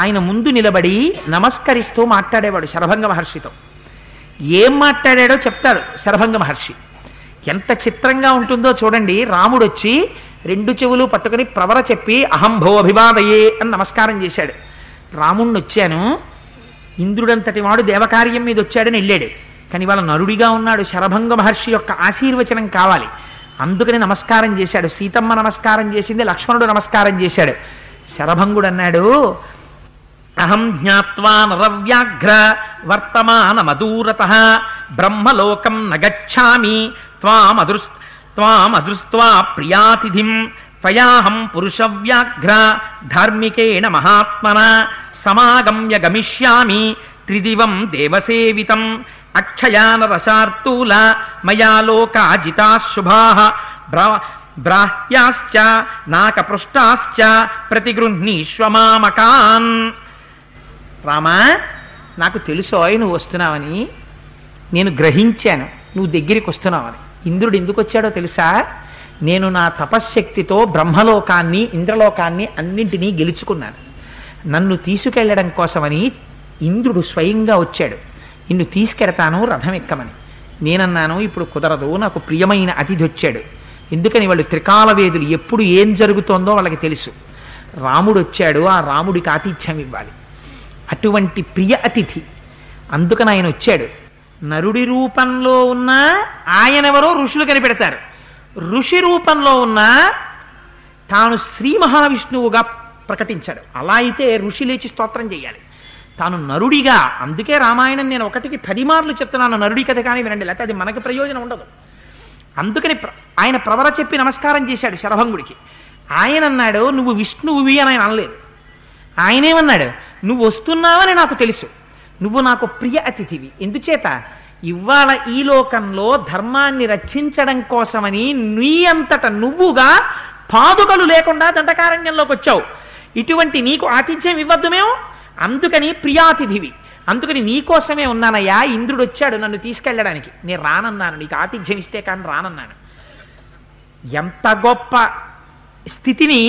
ఆయన ముందు నిలబడి నమస్కరిస్తూ మాట్లాడేవాడు శరభంగ మహర్షితో. ఏం మాట్లాడాడో చెప్తాడు శరభంగ మహర్షి. ఎంత చిత్రంగా ఉంటుందో చూడండి. రాముడు వచ్చి రెండు చెవులు పట్టుకుని ప్రవర చెప్పి అహం భో అభివాదయే అని నమస్కారం చేశాడు. రాముణ్ణి వచ్చాను, ఇంద్రుడంతటి వాడు దేవకార్యం మీద వచ్చాడని వెళ్ళాడు, కానీ వాళ్ళ నరుడిగా ఉన్నాడు, శరభంగ మహర్షి యొక్క ఆశీర్వచనం కావాలి, అందుకని నమస్కారం చేశాడు. సీతమ్మ నమస్కారం చేసింది, లక్ష్మణుడు నమస్కారం చేశాడు. శరభంగుడు అన్నాడు, అహం జ్ఞాత్వా నరవ్యాఘ్ర వర్తమానమదూరతః బ్రహ్మలోకం నగచ్ఛామి త్వామదృష్ట్వా ప్రియాతిథిం త్వయాహం పురుషవ్యాఘ్ర ధార్మికేణ మహాత్మనా సమాగమ్య గమిష్యామి త్రిదివం దేవసేవితం అక్షయానరసార్తూల మయా లోకాజితాః శుభాః బ్రాహ్యాశ్చ నాకపృష్టాశ్చ ప్రతిగృహ్ణీష్వమామకాన్. రామా, నాకు తెలుసోయ్ నువ్వు వస్తున్నావని, నేను గ్రహించాను నువ్వు దగ్గరికి వస్తున్నావని. ఇంద్రుడు ఎందుకు వచ్చాడో తెలుసా? నేను నా తపశ్శక్తితో బ్రహ్మలోకాన్ని ఇంద్రలోకాన్ని అన్నింటినీ గెలుచుకున్నాను. నన్ను తీసుకెళ్లడం కోసమని ఇంద్రుడు స్వయంగా వచ్చాడు. నిన్ను తీసుకెడతాను రథం ఎక్కమని. నేనన్నాను ఇప్పుడు కుదరదు, నాకు ప్రియమైన అతిథి వచ్చాడు. ఎందుకని? వాళ్ళు త్రికాలవేదులు, ఎప్పుడు ఏం జరుగుతోందో వాళ్ళకి తెలుసు. రాముడు వచ్చాడు, ఆ రాముడికి ఆతిథ్యం ఇవ్వాలి. అటువంటి ప్రియ అతిథి, అందుకని ఆయన వచ్చాడు. నరుడి రూపంలో ఉన్న ఆయనెవరో ఋషులు కనిపెడతారు. ఋషి రూపంలో ఉన్న తాను శ్రీ మహావిష్ణువుగా ప్రకటించాడు. అలా అయితే ఋషి లేచి స్తోత్రం చేయాలి. తాను నరుడిగా, అందుకే రామాయణం నేను 1కి 10 మార్లు చెప్తున్నాను, నరుడి కథ కానీ వినండి, లేకపోతే అది మనకి ప్రయోజనం ఉండదు. అందుకని ఆయన ప్రవర చెప్పి నమస్కారం చేశాడు శరభంగుడికి. ఆయన అన్నాడు, నువ్వు విష్ణువువి అని ఆయన అనలేదు. ఆయనేమన్నాడు, నువ్వు వస్తున్నావని నాకు తెలుసు, నువ్వు నాకు ప్రియ అతిథివి. ఎందుచేత? ఇవాళ ఈ లోకంలో ధర్మాన్ని రక్షించడం కోసమని నీ అంతట నువ్వుగా పాదుకలు లేకుండా దండకారణ్యంలోకి వచ్చావు. ఇటువంటి నీకు ఆతిథ్యం ఇవ్వద్దు మేము, అందుకని ప్రియాతిథివి, అందుకని నీకోసమే ఉన్నానయ్యా. ఇంద్రుడు వచ్చాడు నన్ను తీసుకెళ్ళడానికి, నేను రానన్నాను, నీకు ఆతిథ్యం ఇస్తే కానీ రానన్నాను. ఎంత గొప్ప స్థితిని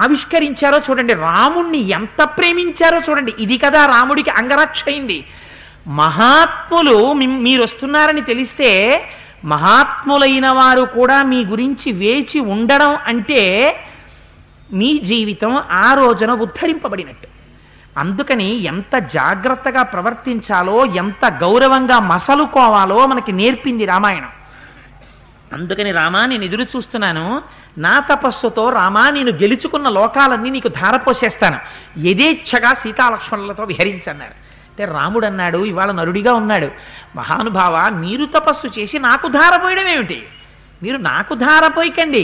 ఆవిష్కరించారో చూడండి, రాముణ్ణి ఎంత ప్రేమించారో చూడండి. ఇది కదా రాముడికి అంగరక్ష అయింది. మహాత్ములు మీరు వస్తున్నారని తెలిస్తే మహాత్ములైన వారు కూడా మీ గురించి వేచి ఉండడం అంటే మీ జీవితం ఆ రోజున ఉద్ధరింపబడినట్టు. అందుకని ఎంత జాగ్రత్తగా ప్రవర్తించాలో, ఎంత గౌరవంగా మసలుకోవాలో మనకి నేర్పింది రామాయణం. అందుకని రామా, నేను ఎదురు చూస్తున్నాను, నా తపస్సుతో రామా నేను గెలుచుకున్న లోకాలన్నీ నీకు ధారపోసేస్తాను, యథేచ్ఛగా సీతాలక్ష్మణులతో విహరించన్నారు. అంటే రాముడు అన్నాడు, ఇవాళ నరుడిగా ఉన్నాడు, మహానుభావ మీరు తపస్సు చేసి నాకు ధారపోయడం ఏమిటి? మీరు నాకు ధారపోయకండి.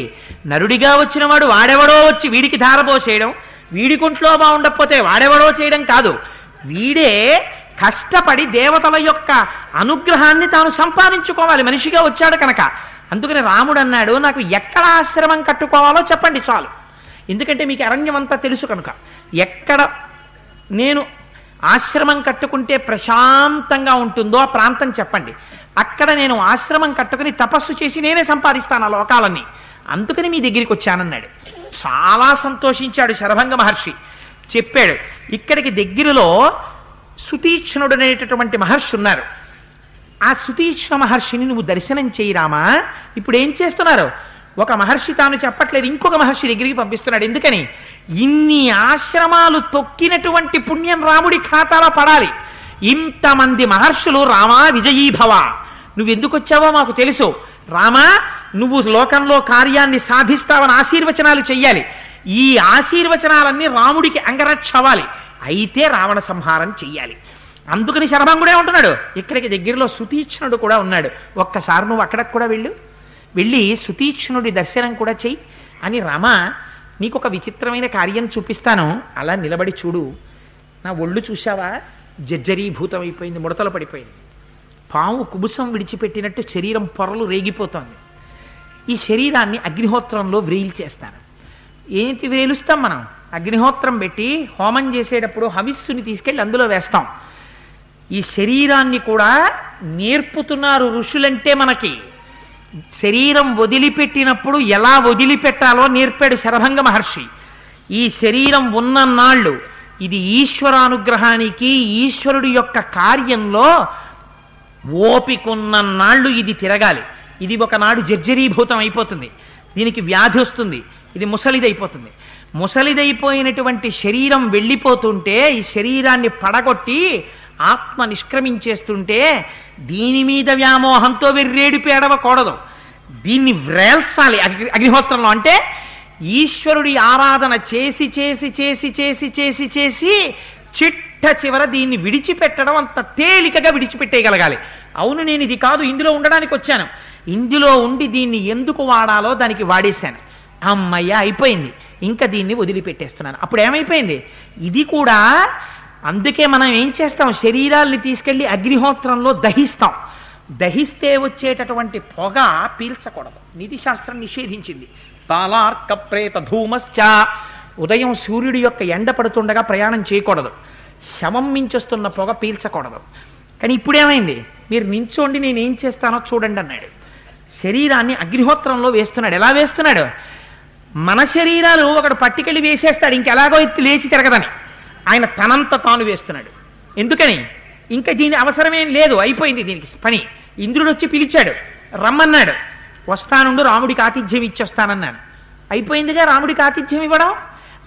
నరుడిగా వచ్చిన వాడు వాడెవడో వచ్చి వీడికి ధారపోసేయడం, వీడి కుంట్లో బాగుండకపోతే వాడెవడో చేయడం కాదు. వీడే కష్టపడి దేవతల యొక్క అనుగ్రహాన్ని తాను సంపాదించుకోవాలి, మనిషిగా వచ్చాడు కనుక. అందుకని రాముడు అన్నాడు, నాకు ఎక్కడ ఆశ్రమం కట్టుకోవాలో చెప్పండి చాలు, ఎందుకంటే మీకు అరణ్యం అంతా తెలుసు కనుక. ఎక్కడ నేను ఆశ్రమం కట్టుకుంటే ప్రశాంతంగా ఉంటుందో ఆ ప్రాంతం చెప్పండి, అక్కడ నేను ఆశ్రమం కట్టుకుని తపస్సు చేసి నేనే సంపాదిస్తాను ఆ లోకాలన్నీ, అందుకని మీ దగ్గరికి వచ్చానన్నాడు. చాలా సంతోషించాడు శరభంగ మహర్షి. చెప్పాడు, ఇక్కడికి దగ్గరలో సుతీక్ష్ణుడు అనేటటువంటి మహర్షి ఉన్నారు, ఆ సుతీక్ష్ణ మహర్షిని నువ్వు దర్శనం చేయి రామా. ఇప్పుడు ఏం చేస్తున్నారు, ఒక మహర్షి తాను చెప్పట్లేదు, ఇంకొక మహర్షి దగ్గరికి పంపిస్తున్నాడు. ఎందుకని? ఇన్ని ఆశ్రమాలు తొక్కినటువంటి పుణ్యం రాముడి ఖాతాలో పడాలి. ఇంతమంది మహర్షులు రామా విజయీభవ, నువ్వెందుకు వచ్చావో మాకు తెలుసు, రామా నువ్వు లోకంలో కార్యాన్ని సాధిస్తావని ఆశీర్వచనాలు చెయ్యాలి, ఈ ఆశీర్వచనాలన్నీ రాముడికి అంగరక్ష అవ్వాలి, అయితే రావణ సంహారం చెయ్యాలి. అందుకని శరభంగుడే ఉంటున్నాడు. ఇక్కడికి దగ్గరలో సుతీక్ష్ణుడు కూడా ఉన్నాడు, ఒక్కసారి నువ్వు అక్కడికి కూడా వెళ్ళి సుతీక్ష్ణుడి దర్శనం కూడా చెయ్యి అని, రామ నీకు ఒక విచిత్రమైన కార్యం చూపిస్తాను, అలా నిలబడి చూడు. నా ఒళ్ళు చూశావా, జర్జరీభూతం అయిపోయింది, ముడతలు పడిపోయింది, పాము కుబుసం విడిచిపెట్టినట్టు శరీరం పొరలు రేగిపోతోంది. ఈ శరీరాన్ని అగ్నిహోత్రంలో వ్రేల్చేస్తాను. ఏంటి వ్రేలుస్తాం మనం? అగ్నిహోత్రం పెట్టి హోమం చేసేటప్పుడు హవిస్సుని తీసుకెళ్ళి అందులో వేస్తాం. ఈ శరీరాన్ని కూడా నేర్పుతున్నారు ఋషులంటే మనకి. శరీరం వదిలిపెట్టినప్పుడు ఎలా వదిలిపెట్టాలో నేర్పాడు శరభంగ మహర్షి. ఈ శరీరం ఉన్నన్నాళ్ళు ఇది ఈశ్వరానుగ్రహానికి, ఈశ్వరుడి యొక్క కార్యంలో ఓపికన్నన్నాళ్ళు ఇది తిరగాలి. ఇది ఒకనాడు జర్జరీభూతం అయిపోతుంది, దీనికి వ్యాధి వస్తుంది, ఇది ముసలిదైపోతుంది. ముసలిదైపోయినటువంటి శరీరం వెళ్ళిపోతుంటే ఈ శరీరాన్ని పడగొట్టి ఆత్మ నిష్క్రమించేస్తుంటే దీని మీద వ్యామోహంతో వెర్రేడిపి ఏడవకూడదు, దీన్ని వ్రేల్చాలి అగ్నిహోత్రంలో. అంటే ఈశ్వరుడి ఆరాధన చేసి చేసి చేసి చేసి చేసి చేసి చిట్ట చివర దీన్ని విడిచిపెట్టడం అంత తేలికగా విడిచిపెట్టేయగలగాలి. అవును, నేను ఇది కాదు ఇందులో ఉండడానికి వచ్చాను, ఇందులో ఉండి దీన్ని ఎందుకు వాడాలో దానికి వాడేశాను, అమ్మయ్య అయిపోయింది, ఇంకా దీన్ని వదిలిపెట్టేస్తున్నాను. అప్పుడు ఏమైపోయింది? ఇది కూడా. అందుకే మనం ఏం చేస్తాం, శరీరాల్ని తీసుకెళ్ళి అగ్నిహోత్రంలో దహిస్తాం. దహిస్తే వచ్చేటటువంటి పొగ పీల్చకూడదు, నీతిశాస్త్రం నిషేధించింది. బాలార్క ప్రేత ధూమశ్చ, ఉదయం సూర్యుడి యొక్క ఎండ పడుతుండగా ప్రయాణం చేయకూడదు, శవం మించొస్తున్న పొగ పీల్చకూడదు. కానీ ఇప్పుడేమైంది, మీరు నించోండి నేనేం చేస్తానో చూడండి అన్నాడు. శరీరాన్ని అగ్నిహోత్రంలో వేస్తున్నాడు. ఎలా వేస్తున్నాడు? మన శరీరాలు ఒకడు పట్టుకెళ్ళి వేసేస్తాడు, ఇంకెలాగో లేచి తిరగదని. ఆయన తనంత తాను వేస్తున్నాడు. ఎందుకని? ఇంకా దీని అవసరమేం లేదు, అయిపోయింది దీనికి పని. ఇంద్రుడు వచ్చి పిలిచాడు, రమ్మన్నాడు, వస్తానుండు రాముడికి ఆతిథ్యం ఇచ్చొస్తానన్నాను. అయిపోయిందిగా రాముడికి ఆతిథ్యం ఇవ్వడం.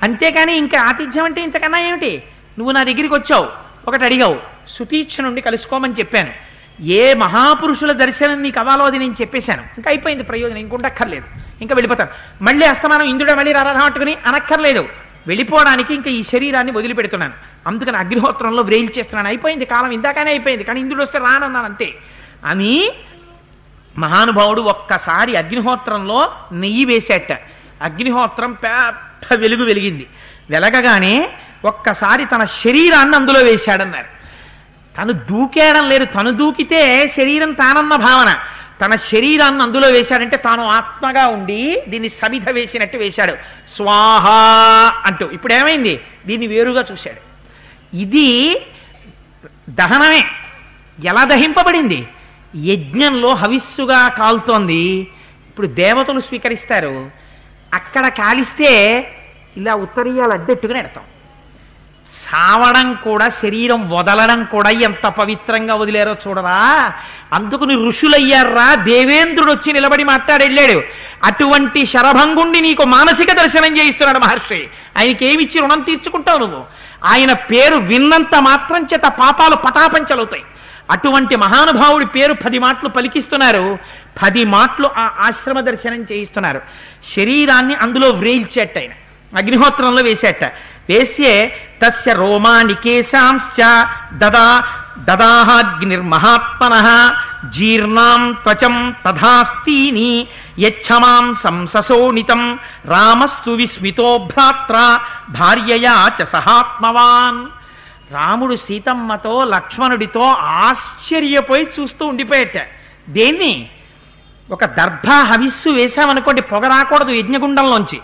అంతేకాని ఇంకా ఆతిథ్యం అంటే ఇంతకన్నా ఏమిటి? నువ్వు నా దగ్గరికి వచ్చావు, ఒకటి అడిగావు, సుతీక్షణుండి కలుసుకోమని చెప్పాను, ఏ మహాపురుషుల దర్శనం నీకు అవ్వాలో అది నేను చెప్పేశాను, ఇంకా అయిపోయింది ప్రయోజనం, ఇంకుండక్కర్లేదు, ఇంకా వెళ్ళిపోతాను. మళ్ళీ అస్తమానం ఇంద్రుడే మళ్ళీ రారాటకుని అనక్కర్లేదు, వెళ్ళిపోవడానికి ఇంకా ఈ శరీరాన్ని వదిలిపెడుతున్నాను, అందుకని అగ్నిహోత్రంలో వ్రేల్ చేస్తున్నాను. అయిపోయింది కాలం, ఇందాకనే అయిపోయింది, కానీ ఇంద్రుడు వస్తే రానన్నాను అంతే అని మహానుభావుడు ఒక్కసారి అగ్నిహోత్రంలో నెయ్యి వేసేట. అగ్నిహోత్రం పెద్ద వెలుగు వెలిగింది. వెలగగానే ఒక్కసారి తన శరీరాన్ని అందులో వేశాడన్నారు. తను దూకేయడం లేదు, తను దూకితే శరీరం తానన్న భావన, తన శరీరాన్ని అందులో వేశాడంటే తాను ఆత్మగా ఉండి దీన్ని సమిధ వేసినట్టు వేశాడు, స్వాహ అంటూ. ఇప్పుడు ఏమైంది? దీన్ని వేరుగా చూశాడు. ఇది దహనమే. ఎలా దహింపబడింది? యజ్ఞంలో హవిస్సుగా కాలుతోంది. ఇప్పుడు దేవతలు స్వీకరిస్తారు, అక్కడ కాలిస్తే ఇలా ఉత్తరీయాలు అడ్డెట్టుకుని ఎడతాం. సావడం కూడా, శరీరం వదలడం కూడా ఎంత పవిత్రంగా వదిలేరో చూడరా. అందుకుని ఋషులయ్యారా, దేవేంద్రుడు వచ్చి నిలబడి మాట్లాడెళ్ళాడు. అటువంటి శరభంగుణ్ణి నీకు మానసిక దర్శనం చేయిస్తున్నాడు మహర్షి. ఆయనకేమిచ్చి రుణం తీర్చుకుంటావు నువ్వు? ఆయన పేరు విన్నంత మాత్రం చేత పాపాలు పటాపంచలవుతాయి. అటువంటి మహానుభావుడి పేరు 10 మాటలు పలికిస్తున్నారు, 10 మాటలు ఆ ఆశ్రమ దర్శనం చేయిస్తున్నారు. శరీరాన్ని అందులో వ్రేల్చేట, ఆయన అగ్నిహోత్రంలో వేసేట. వేసే తస్య రోమానికేశాంశ్చ దదాహాగ్నిర్మహాత్మనః జీర్ణాం త్వచం తథాస్తీని యచ్చమాంసం సశోణితం రామస్తు విస్మితో భ్రాత్ర భార్యయా చ సహాత్మవాన్. రాముడు సీతమ్మతో లక్ష్మణుడితో ఆశ్చర్యపోయి చూస్తూ ఉండిపోయేట. దేన్ని? ఒక దర్భ హవిస్సు వేశామనుకోండి, పొగ రాకూడదు యజ్ఞగుండంలోంచి,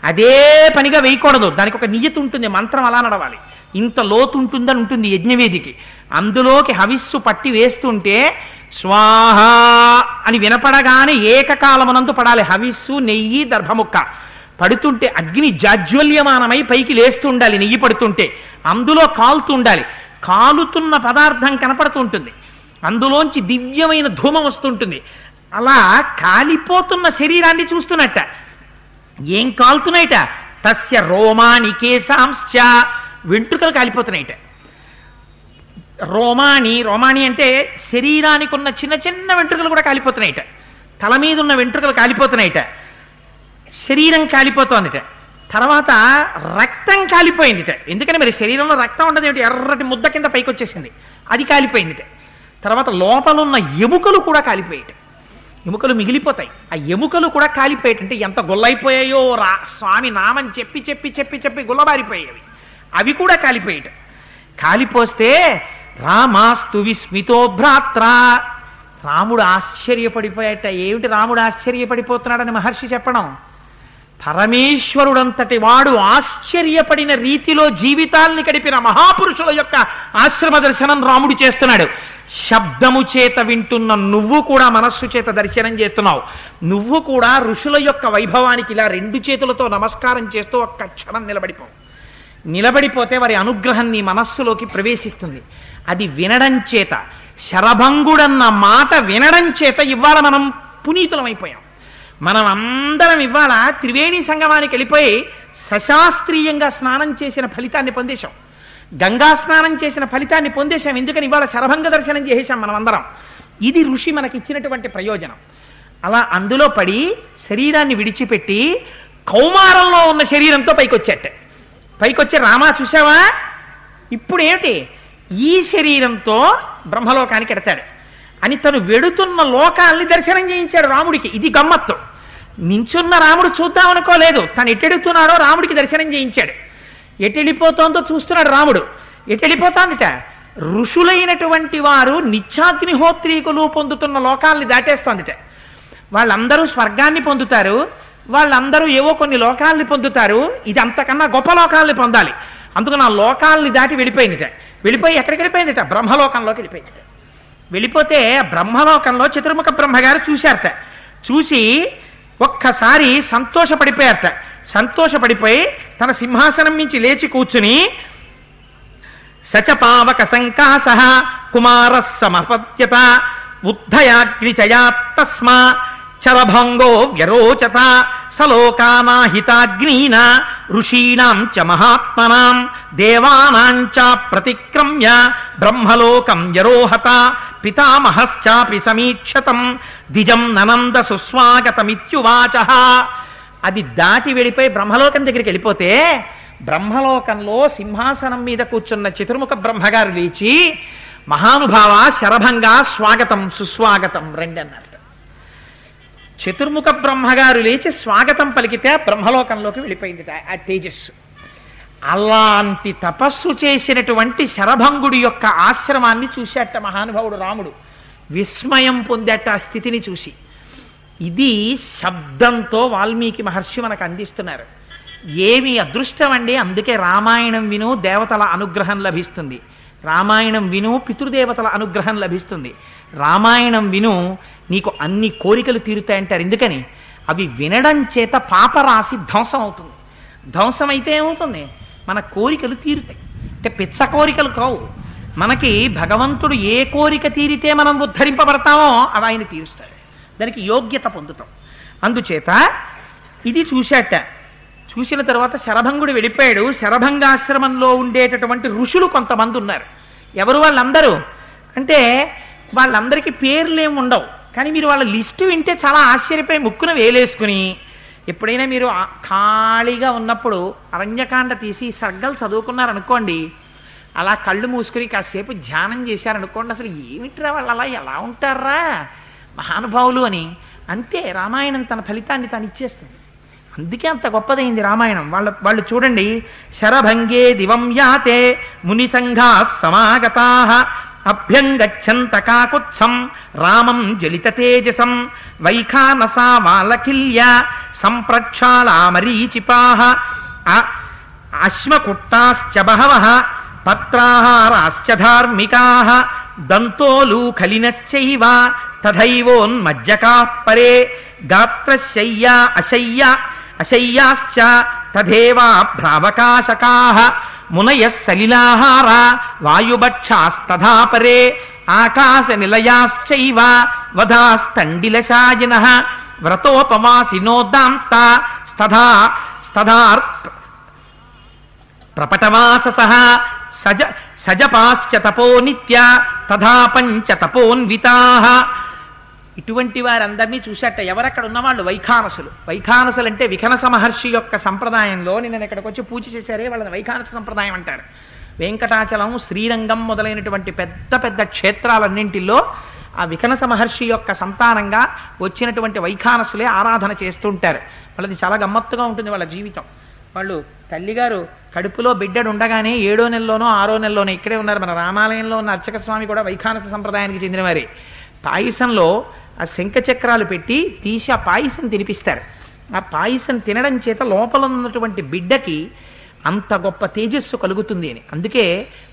అదే పనిగా వేయకూడదు, దానికి ఒక నియతి ఉంటుంది, మంత్రం అలా నడవాలి. ఇంత లోతు ఉంటుందని ఉంటుంది యజ్ఞవేదికి. అందులోకి హవిస్సు పట్టి వేస్తుంటే స్వాహ అని వినపడగానే ఏకకాలమనందు పడాలి. హవిస్సు, నెయ్యి, దర్భముక్క పడుతుంటే అగ్ని జాజ్వల్యమానమై పైకి లేస్తూ ఉండాలి. నెయ్యి పడుతుంటే అందులో కాలుతూ ఉండాలి. కాలుతున్న పదార్థం కనపడుతూ ఉంటుంది, అందులోంచి దివ్యమైన ధూమం వస్తుంటుంది. అలా కాలిపోతున్న శరీరాన్ని చూస్తున్నట్ట. ఏం కాలుతున్నాయిట? తస్య రోమాని కేశాంశ్చ, వెంట్రుకలు కాలిపోతున్నాయిట. రోమాని అంటే శరీరానికి ఉన్న చిన్న చిన్న వెంట్రుకలు కూడా కాలిపోతున్నాయిట. తల మీద ఉన్న వెంట్రుకలు కాలిపోతున్నాయిట. శరీరం కాలిపోతోందిట. తర్వాత రక్తం కాలిపోయిందిట. ఎందుకని మరి శరీరంలో రక్తం ఉండదు ఏమిటి? ఎర్రటి ముద్ద కింద పైకి వచ్చేసింది, అది కాలిపోయిందిట. తర్వాత లోపలున్న ఎముకలు కూడా కాలిపోయాయి. ఎముకలు మిగిలిపోతాయి, ఆ ఎముకలు కూడా కాలిపోయేట. అంటే ఎంత గుల్లైపోయాయో, స్వామి నామం చెప్పి చెప్పి చెప్పి చెప్పి గుల్లబారిపోయేవి, అవి కూడా కాలిపోయేట. కాలిపోస్తే రామాస్తు విస్మితో భ్రాత్ర, రాముడు ఆశ్చర్యపడిపోయాట. ఏమిటి రాముడు ఆశ్చర్యపడిపోతున్నాడని మహర్షి చెప్పడం? పరమేశ్వరుడంతటి వాడు ఆశ్చర్యపడిన రీతిలో జీవితాల్ని గడిపిన మహాపురుషుల యొక్క ఆశ్రమ దర్శనం రాముడు చేస్తున్నాడు. శబ్దము చేత వింటున్న నువ్వు కూడా మనస్సు చేత దర్శనం చేస్తున్నావు. నువ్వు కూడా ఋషుల యొక్క వైభవానికి ఇలా 2 చేతులతో నమస్కారం చేస్తూ ఒక్క క్షణం నిలబడిపోతే వారి అనుగ్రహం నీ మనస్సులోకి ప్రవేశిస్తుంది. అది వినడం చేత, శరభంగుడన్న మాట వినడం చేత ఇవాళ మనం పునీతులమైపోయాం. మనం అందరం ఇవాళ త్రివేణి సంగమానికి వెళ్ళిపోయి సశాస్త్రీయంగా స్నానం చేసిన ఫలితాన్ని పొందేశాం. గంగా స్నానం చేసిన ఫలితాన్ని పొందేశాం. ఎందుకని? ఇవాళ శరభంగ దర్శనం చేసేశాం మనం అందరం. ఇది ఋషి మనకిచ్చినటువంటి ప్రయోజనం. అలా అందులో పడి శరీరాన్ని విడిచిపెట్టి కౌమారంలో ఉన్న శరీరంతో పైకొచ్చే రామా చూసావా, ఇప్పుడు ఏమిటి? ఈ శరీరంతో బ్రహ్మలోకానికి ఎడతాడు అని తను వెడుతున్న లోకాల్ని దర్శనం చేయించాడు రాముడికి. ఇది గమ్మత్తు. నించున్న రాముడు చూద్దామనుకోలేదు, తను ఎటెడుతున్నాడో రాముడికి దర్శనం చేయించాడు. ఎటెళ్ళిపోతోందో చూస్తున్నాడు రాముడు. ఎటెళ్ళిపోతోందిట? ఋషులైనటువంటి వారు నిత్యాగ్నిహోత్రీకులు పొందుతున్న లోకాల్ని దాటేస్తోందిట. వాళ్ళందరూ స్వర్గాన్ని పొందుతారు, వాళ్ళందరూ ఏవో కొన్ని లోకాల్ని పొందుతారు. ఇది అంతకన్నా గొప్ప లోకాల్ని పొందాలి. అందుకని ఆ లోకాల్ని దాటి వెళ్ళిపోయిందిట. వెళ్ళిపోయి ఎక్కడికి వెళ్ళిపోయిందిట? బ్రహ్మలోకంలోకి వెళ్ళిపోయిందిట. వెళ్ళిపోతే బ్రహ్మలోకంలో చతుర్ముఖ బ్రహ్మగారు చూశారట. చూసి ఒక్కసారి సంతోషపడిపోయారట. సంతోషపడిపోయి తన సింహాసనం నుంచి లేచి కూర్చుని సచపావక సంకాస కుమార సమపత్యత ఉద్ధయాగ్నిచయా తస్మా చరభంగో వ్యరోచత సలోకానాహితాగ్నీన ఋషీణాం చ మహాత్మనాం దేవానాం చ ప్రతిక్రమ్య బ్రహ్మలోకం యరోహత పితామహశ్చాపి సమీక్షతం ద్విజం ననంద సుస్వాగతమిత్యువాచ. అది దాటి వెళ్ళిపోయి బ్రహ్మలోకం దగ్గరికి వెళ్ళిపోతే బ్రహ్మలోకంలో సింహాసనం మీద కూర్చున్న చతుర్ముఖ బ్రహ్మగారు లేచి, మహానుభావ శరభంగా స్వాగతం సుస్వాగతం రండి అన్నారట. చతుర్ముఖ బ్రహ్మగారు లేచి స్వాగతం పలికితే బ్రహ్మలోకంలోకి వెళ్ళిపోయింది ఆ తేజస్సు. అలాంటి తపస్సు చేసినటువంటి శరభంగుడి యొక్క ఆశ్రమాన్ని చూశాట మహానుభావుడు రాముడు. విస్మయం పొందాట ఆ స్థితిని చూసి. ఇది శబ్దంతో వాల్మీకి మహర్షి మనకు అందిస్తున్నారు. ఏమి అదృష్టం అండి! అందుకే రామాయణం విను, దేవతల అనుగ్రహం లభిస్తుంది. రామాయణం విను, పితృదేవతల అనుగ్రహం లభిస్తుంది. రామాయణం విను, నీకు అన్ని కోరికలు తీరుతాయంటారు. ఎందుకని? అవి వినడం చేత పాపరాశి ధ్వంసం అవుతుంది. ధ్వంసం అయితే ఏమవుతుంది? మన కోరికలు తీరుతాయి. అంటే పిచ్చ కోరికలు కావు. మనకి భగవంతుడు ఏ కోరిక తీరితే మనం ఉద్ధరింపబడతామో అవి ఆయన తీరుస్తాడు. దానికి యోగ్యత పొందుతాం. అందుచేత ఇది చూశాట. చూసిన తర్వాత శరభంగుడు వెళ్ళిపోయాడు. శరభంగాశ్రమంలో ఉండేటటువంటి ఋషులు కొంతమంది ఉన్నారు. ఎవరు వాళ్ళందరూ అంటే, వాళ్ళందరికీ పేర్లేమి ఉండవు, కానీ మీరు వాళ్ళ లిస్టు వింటే చాలా ఆశ్చర్యపోయి ముక్కున వేలేసుకుని, ఎప్పుడైనా మీరు ఖాళీగా ఉన్నప్పుడు అరణ్యకాండ తీసి సర్గలు చదువుకున్నారనుకోండి, అలా కళ్ళు మూసుకుని కాసేపు ధ్యానం చేశారనుకోండి, అసలు ఏమిట్రా వాళ్ళు అలా ఎలా ఉంటారా మహానుభావులు అని. అంతే, రామాయణం తన ఫలితాన్ని తాను ఇచ్చేస్తుంది. అందుకే అంత గొప్పదైంది రామాయణం. వాళ్ళు చూడండి, శరభంగే దివం యాతే ముని సంఘా సమాగతా అభ్యంగచ్చంత కాకుత్సం రామం జలిత తేజసం వైఖానసా మాలకిల్య సంప్రక్షాళా మరీచిపాః అశ్మకుట్టాశ్చ బహవః పత్రాహారాశ్చ ధార్మికాః దంతోలు ఖలినశ్చైవ తథైవోన్మజ్జకాః పరే గాత్రశయ్యా అశయ్యాశ్చ తథేవా భ్రావకాశకాః మునయః సలిలాహార వాయుభక్షాస్తథా పరే ఆకాశ నిలయాశ్చైవ వధాస్తండిలశాయినః వ్రతోపవాసినో దాంత స్తథా ప్రపటవాససః సజపాశ్చ తపో నిత్య తథా పంచ తపోన్వితాః. ఇటువంటి వారందరినీ చూశాట. ఎవరక్కడ ఉన్నవాళ్ళు? వైఖానసులు. వైఖానసులు అంటే విఖనస మహర్షి యొక్క సంప్రదాయంలో నిన్న ఇక్కడికి వచ్చి పూజ చేశారే వాళ్ళని వైఖానస సంప్రదాయం అంటారు. వెంకటాచలం, శ్రీరంగం మొదలైనటువంటి పెద్ద పెద్ద క్షేత్రాలన్నింటిలో ఆ విఖనస మహర్షి యొక్క సంతానంగా వచ్చినటువంటి వైఖానసులే ఆరాధన చేస్తుంటారు. వాళ్ళది చాలా గమ్మత్తుగా ఉంటుంది వాళ్ళ జీవితం. వాళ్ళు తల్లిగారు కడుపులో బిడ్డడు ఉండగానే 7వ నెలలోనో 6వ నెలలోనో ఇక్కడే ఉన్నారు. మన రామాలయంలో ఉన్న అర్చక స్వామి కూడా వైఖానస సంప్రదాయానికి చెందినవారే. పాయసంలో ఆ శంఖచక్రాలు పెట్టి తీసి ఆ పాయసం తినిపిస్తారు. ఆ పాయసం తినడం చేత లోపల ఉన్నటువంటి బిడ్డకి అంత గొప్ప తేజస్సు కలుగుతుంది అని. అందుకే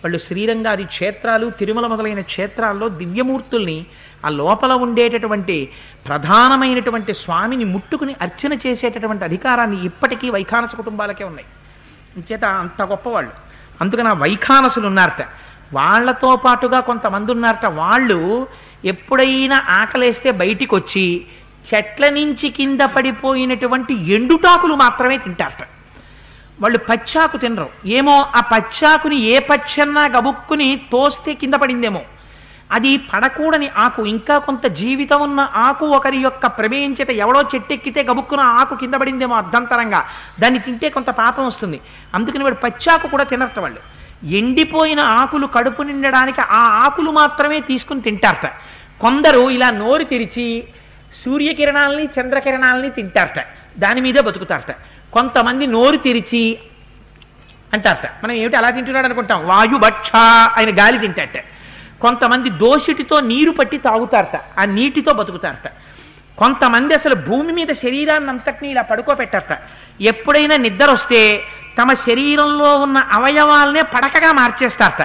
వాళ్ళు శ్రీరంగాది క్షేత్రాలు, తిరుమల మొదలైన క్షేత్రాల్లో దివ్యమూర్తుల్ని ఆ లోపల ఉండేటటువంటి ప్రధానమైనటువంటి స్వామిని ముట్టుకుని అర్చన చేసేటటువంటి అధికారాన్ని ఇప్పటికీ వైఖానస కుటుంబాలకే ఉన్నాయి. చేత అంత గొప్పవాళ్ళు. అందుకని ఆ వైఖానసులు ఉన్నారట. వాళ్లతో పాటుగా కొంతమంది ఉన్నారట. వాళ్ళు ఎప్పుడైనా ఆకలేస్తే బయటికి వచ్చి చెట్ల నుంచి కింద పడిపోయినటువంటి ఎండుటాకులు మాత్రమే తింటారట. వాళ్ళు పచ్చాకు తినరు. ఏమో ఆ పచ్చాకుని ఏ పచ్చన్నా గబుక్కుని తోస్తే కింద పడిందేమో. అది పడకూడని ఆకు, ఇంకా కొంత జీవితం ఉన్న ఆకు ఒకరి యొక్క ప్రమేయం చేత ఎవడో చెట్టెక్కితే గబుక్కున ఆకు కింద పడిందేమో అర్ధంతరంగా, దాన్ని తింటే కొంత పాపం వస్తుంది. అందుకని వాడు పచ్చాకు కూడా తినరట. వాళ్ళు ఎండిపోయిన ఆకులు కడుపు నిండడానికి ఆ ఆకులు మాత్రమే తీసుకుని తింటారట. కొందరు ఇలా నోరు తెరిచి సూర్యకిరణాలని చంద్రకిరణాలని తింటారట, దాని మీదే బతుకుతారట. కొంతమంది నోరు తెరిచి అంటారట. మనం ఏమిటి అలా తింటున్నాడు అనుకుంటాం, వాయుభక్ష ఆయన గాలి తింటారట. కొంతమంది దోషిటితో నీరు పట్టి తాగుతారట, ఆ నీటితో బతుకుతారట. కొంతమంది అసలు భూమి మీద శరీరాన్ని అంతటినీ ఇలా పడుకోబెట్టారట. ఎప్పుడైనా నిద్ర వస్తే తమ శరీరంలో ఉన్న అవయవాలనే పడకగా మార్చేస్తారట.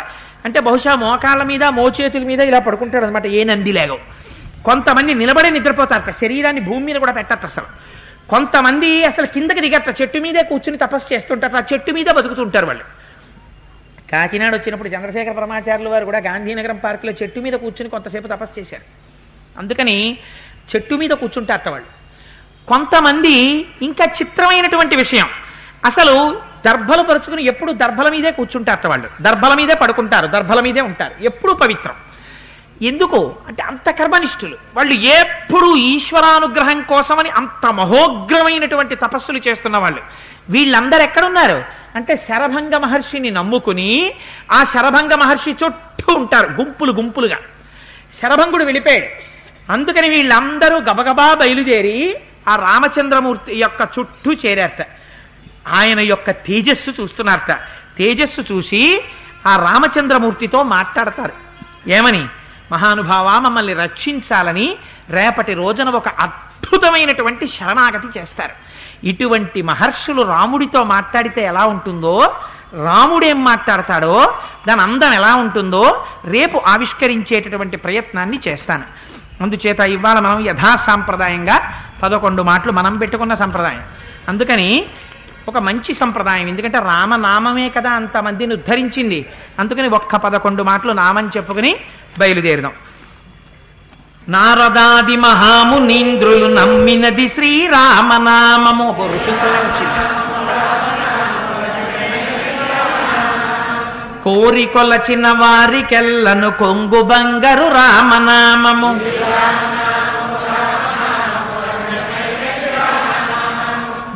అంటే బహుశా మోకాళ్ళ మీద మోచేతుల మీద ఇలా పడుకుంటాడు అనమాట, ఏ నంది లేగవు. కొంతమంది నిలబడే నిద్రపోతారట, శరీరాన్ని భూమి మీద కూడా పెట్టారట అసలు. కొంతమంది అసలు కిందకి దిగట, చెట్టు మీదే కూర్చుని తపస్సు చేస్తుంటారు, ఆ చెట్టు మీద బతుకుతుంటారు వాళ్ళు. కాకినాడ వచ్చినప్పుడు చంద్రశేఖర పరమాచార్యులు వారు కూడా గాంధీనగరం పార్కులో చెట్టు మీద కూర్చుని కొంతసేపు తపస్సు చేశారు. అందుకని చెట్టు మీద కూర్చుంటారట వాళ్ళు. కొంతమంది ఇంకా చిత్రమైనటువంటి విషయం, అసలు దర్భలు పరుచుకుని ఎప్పుడు దర్భల మీదే కూర్చుంటారట వాళ్ళు. దర్భల మీదే పడుకుంటారు, దర్భల మీదే ఉంటారు, ఎప్పుడు పవిత్రం. ఎందుకు అంటే అంత కర్మనిష్ఠులు వాళ్ళు. ఎప్పుడు ఈశ్వరానుగ్రహం కోసమని అంత మహోగ్రమైనటువంటి తపస్సులు చేస్తున్న వాళ్ళు. వీళ్ళందరూ ఎక్కడున్నారు అంటే శరభంగ మహర్షిని నమ్ముకుని ఆ శరభంగ మహర్షి చుట్టూ ఉంటారు గుంపులు గుంపులుగా. శరభంగుడు వెళ్ళిపోయాడు. అందుకని వీళ్ళందరూ గబగబా బయలుదేరి ఆ రామచంద్రమూర్తి యొక్క చుట్టూ చేరారట. ఆయన యొక్క తేజస్సు చూస్తున్నారట. తేజస్సు చూసి ఆ రామచంద్రమూర్తితో మాట్లాడతారు. ఏమని? మహానుభావ, మమ్మల్ని రక్షించాలని రేపటి రోజున ఒక అద్భుతమైనటువంటి శరణాగతి చేస్తారు. ఇటువంటి మహర్షులు రాముడితో మాట్లాడితే ఎలా ఉంటుందో, రాముడేం మాట్లాడతాడో దాని అందం ఎలా ఉంటుందో రేపు ఆవిష్కరించేటటువంటి ప్రయత్నాన్ని చేస్తాను. అందుచేత ఇవాళ మనం యథాసాంప్రదాయంగా 11 మాటలు మనం పెట్టుకున్న సంప్రదాయం. అందుకని ఒక మంచి సంప్రదాయం, ఎందుకంటే రామనామమే కదా అంతమందిని ఉద్ధరించింది. అందుకని ఒక్క 11 మాటలు నామని చెప్పుకుని బయలుదేరుదాం. నారదాది మహామునీంద్రులు నమ్మినది శ్రీరామనామము. పురుషులతో వచ్చింది. కోరి కొలచిన వారికెల్లను కొంగు బంగారు రామనామము.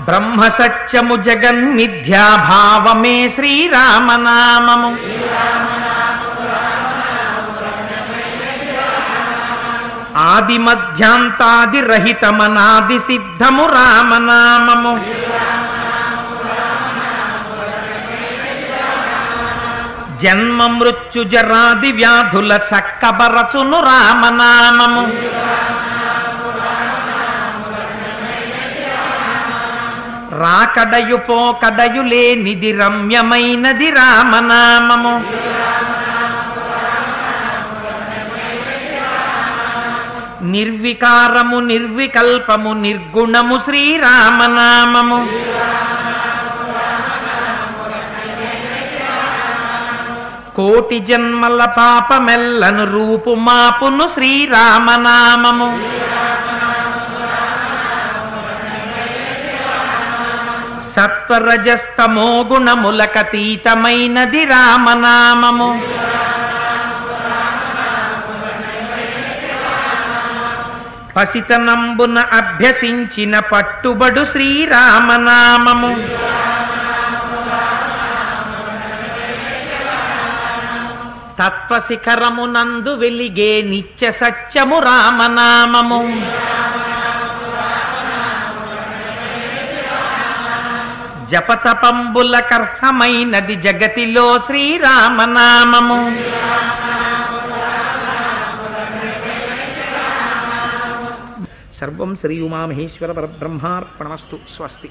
బ్రహ్మ సత్యము జగన్మిథ్యాభావమే శ్రీరామనామము. ఆది మధ్యాంతాది రహితమనాది సిద్ధము రామనామము. జన్మ మృత్యు జరాది వ్యాధుల చక్కబరచును రామనామము. రాకడయు పోకడయు లేనిది రమ్యమైనది రామనామము. నిర్వికారము నిర్వికల్పము నిర్గుణము శ్రీరామనామము. కోటి జన్మల పాపమెల్లను రూపు మాపును శ్రీరామనామము. సత్వరజస్తమో గుణములకతీతమైనది రామనామము. పసితనంబున అభ్యసించిన పట్టుబడు శ్రీరామనామము. తత్వశిఖరమునందు వెలిగే నిత్య సత్యము రామనామము. జపతపంబుల కర్హమైనది జగతిలో శ్రీరామనామము. సర్వం శ్రీ ఉమామహేశ్వర పరబ్రహ్మార్పణమస్తు. స్వస్తి.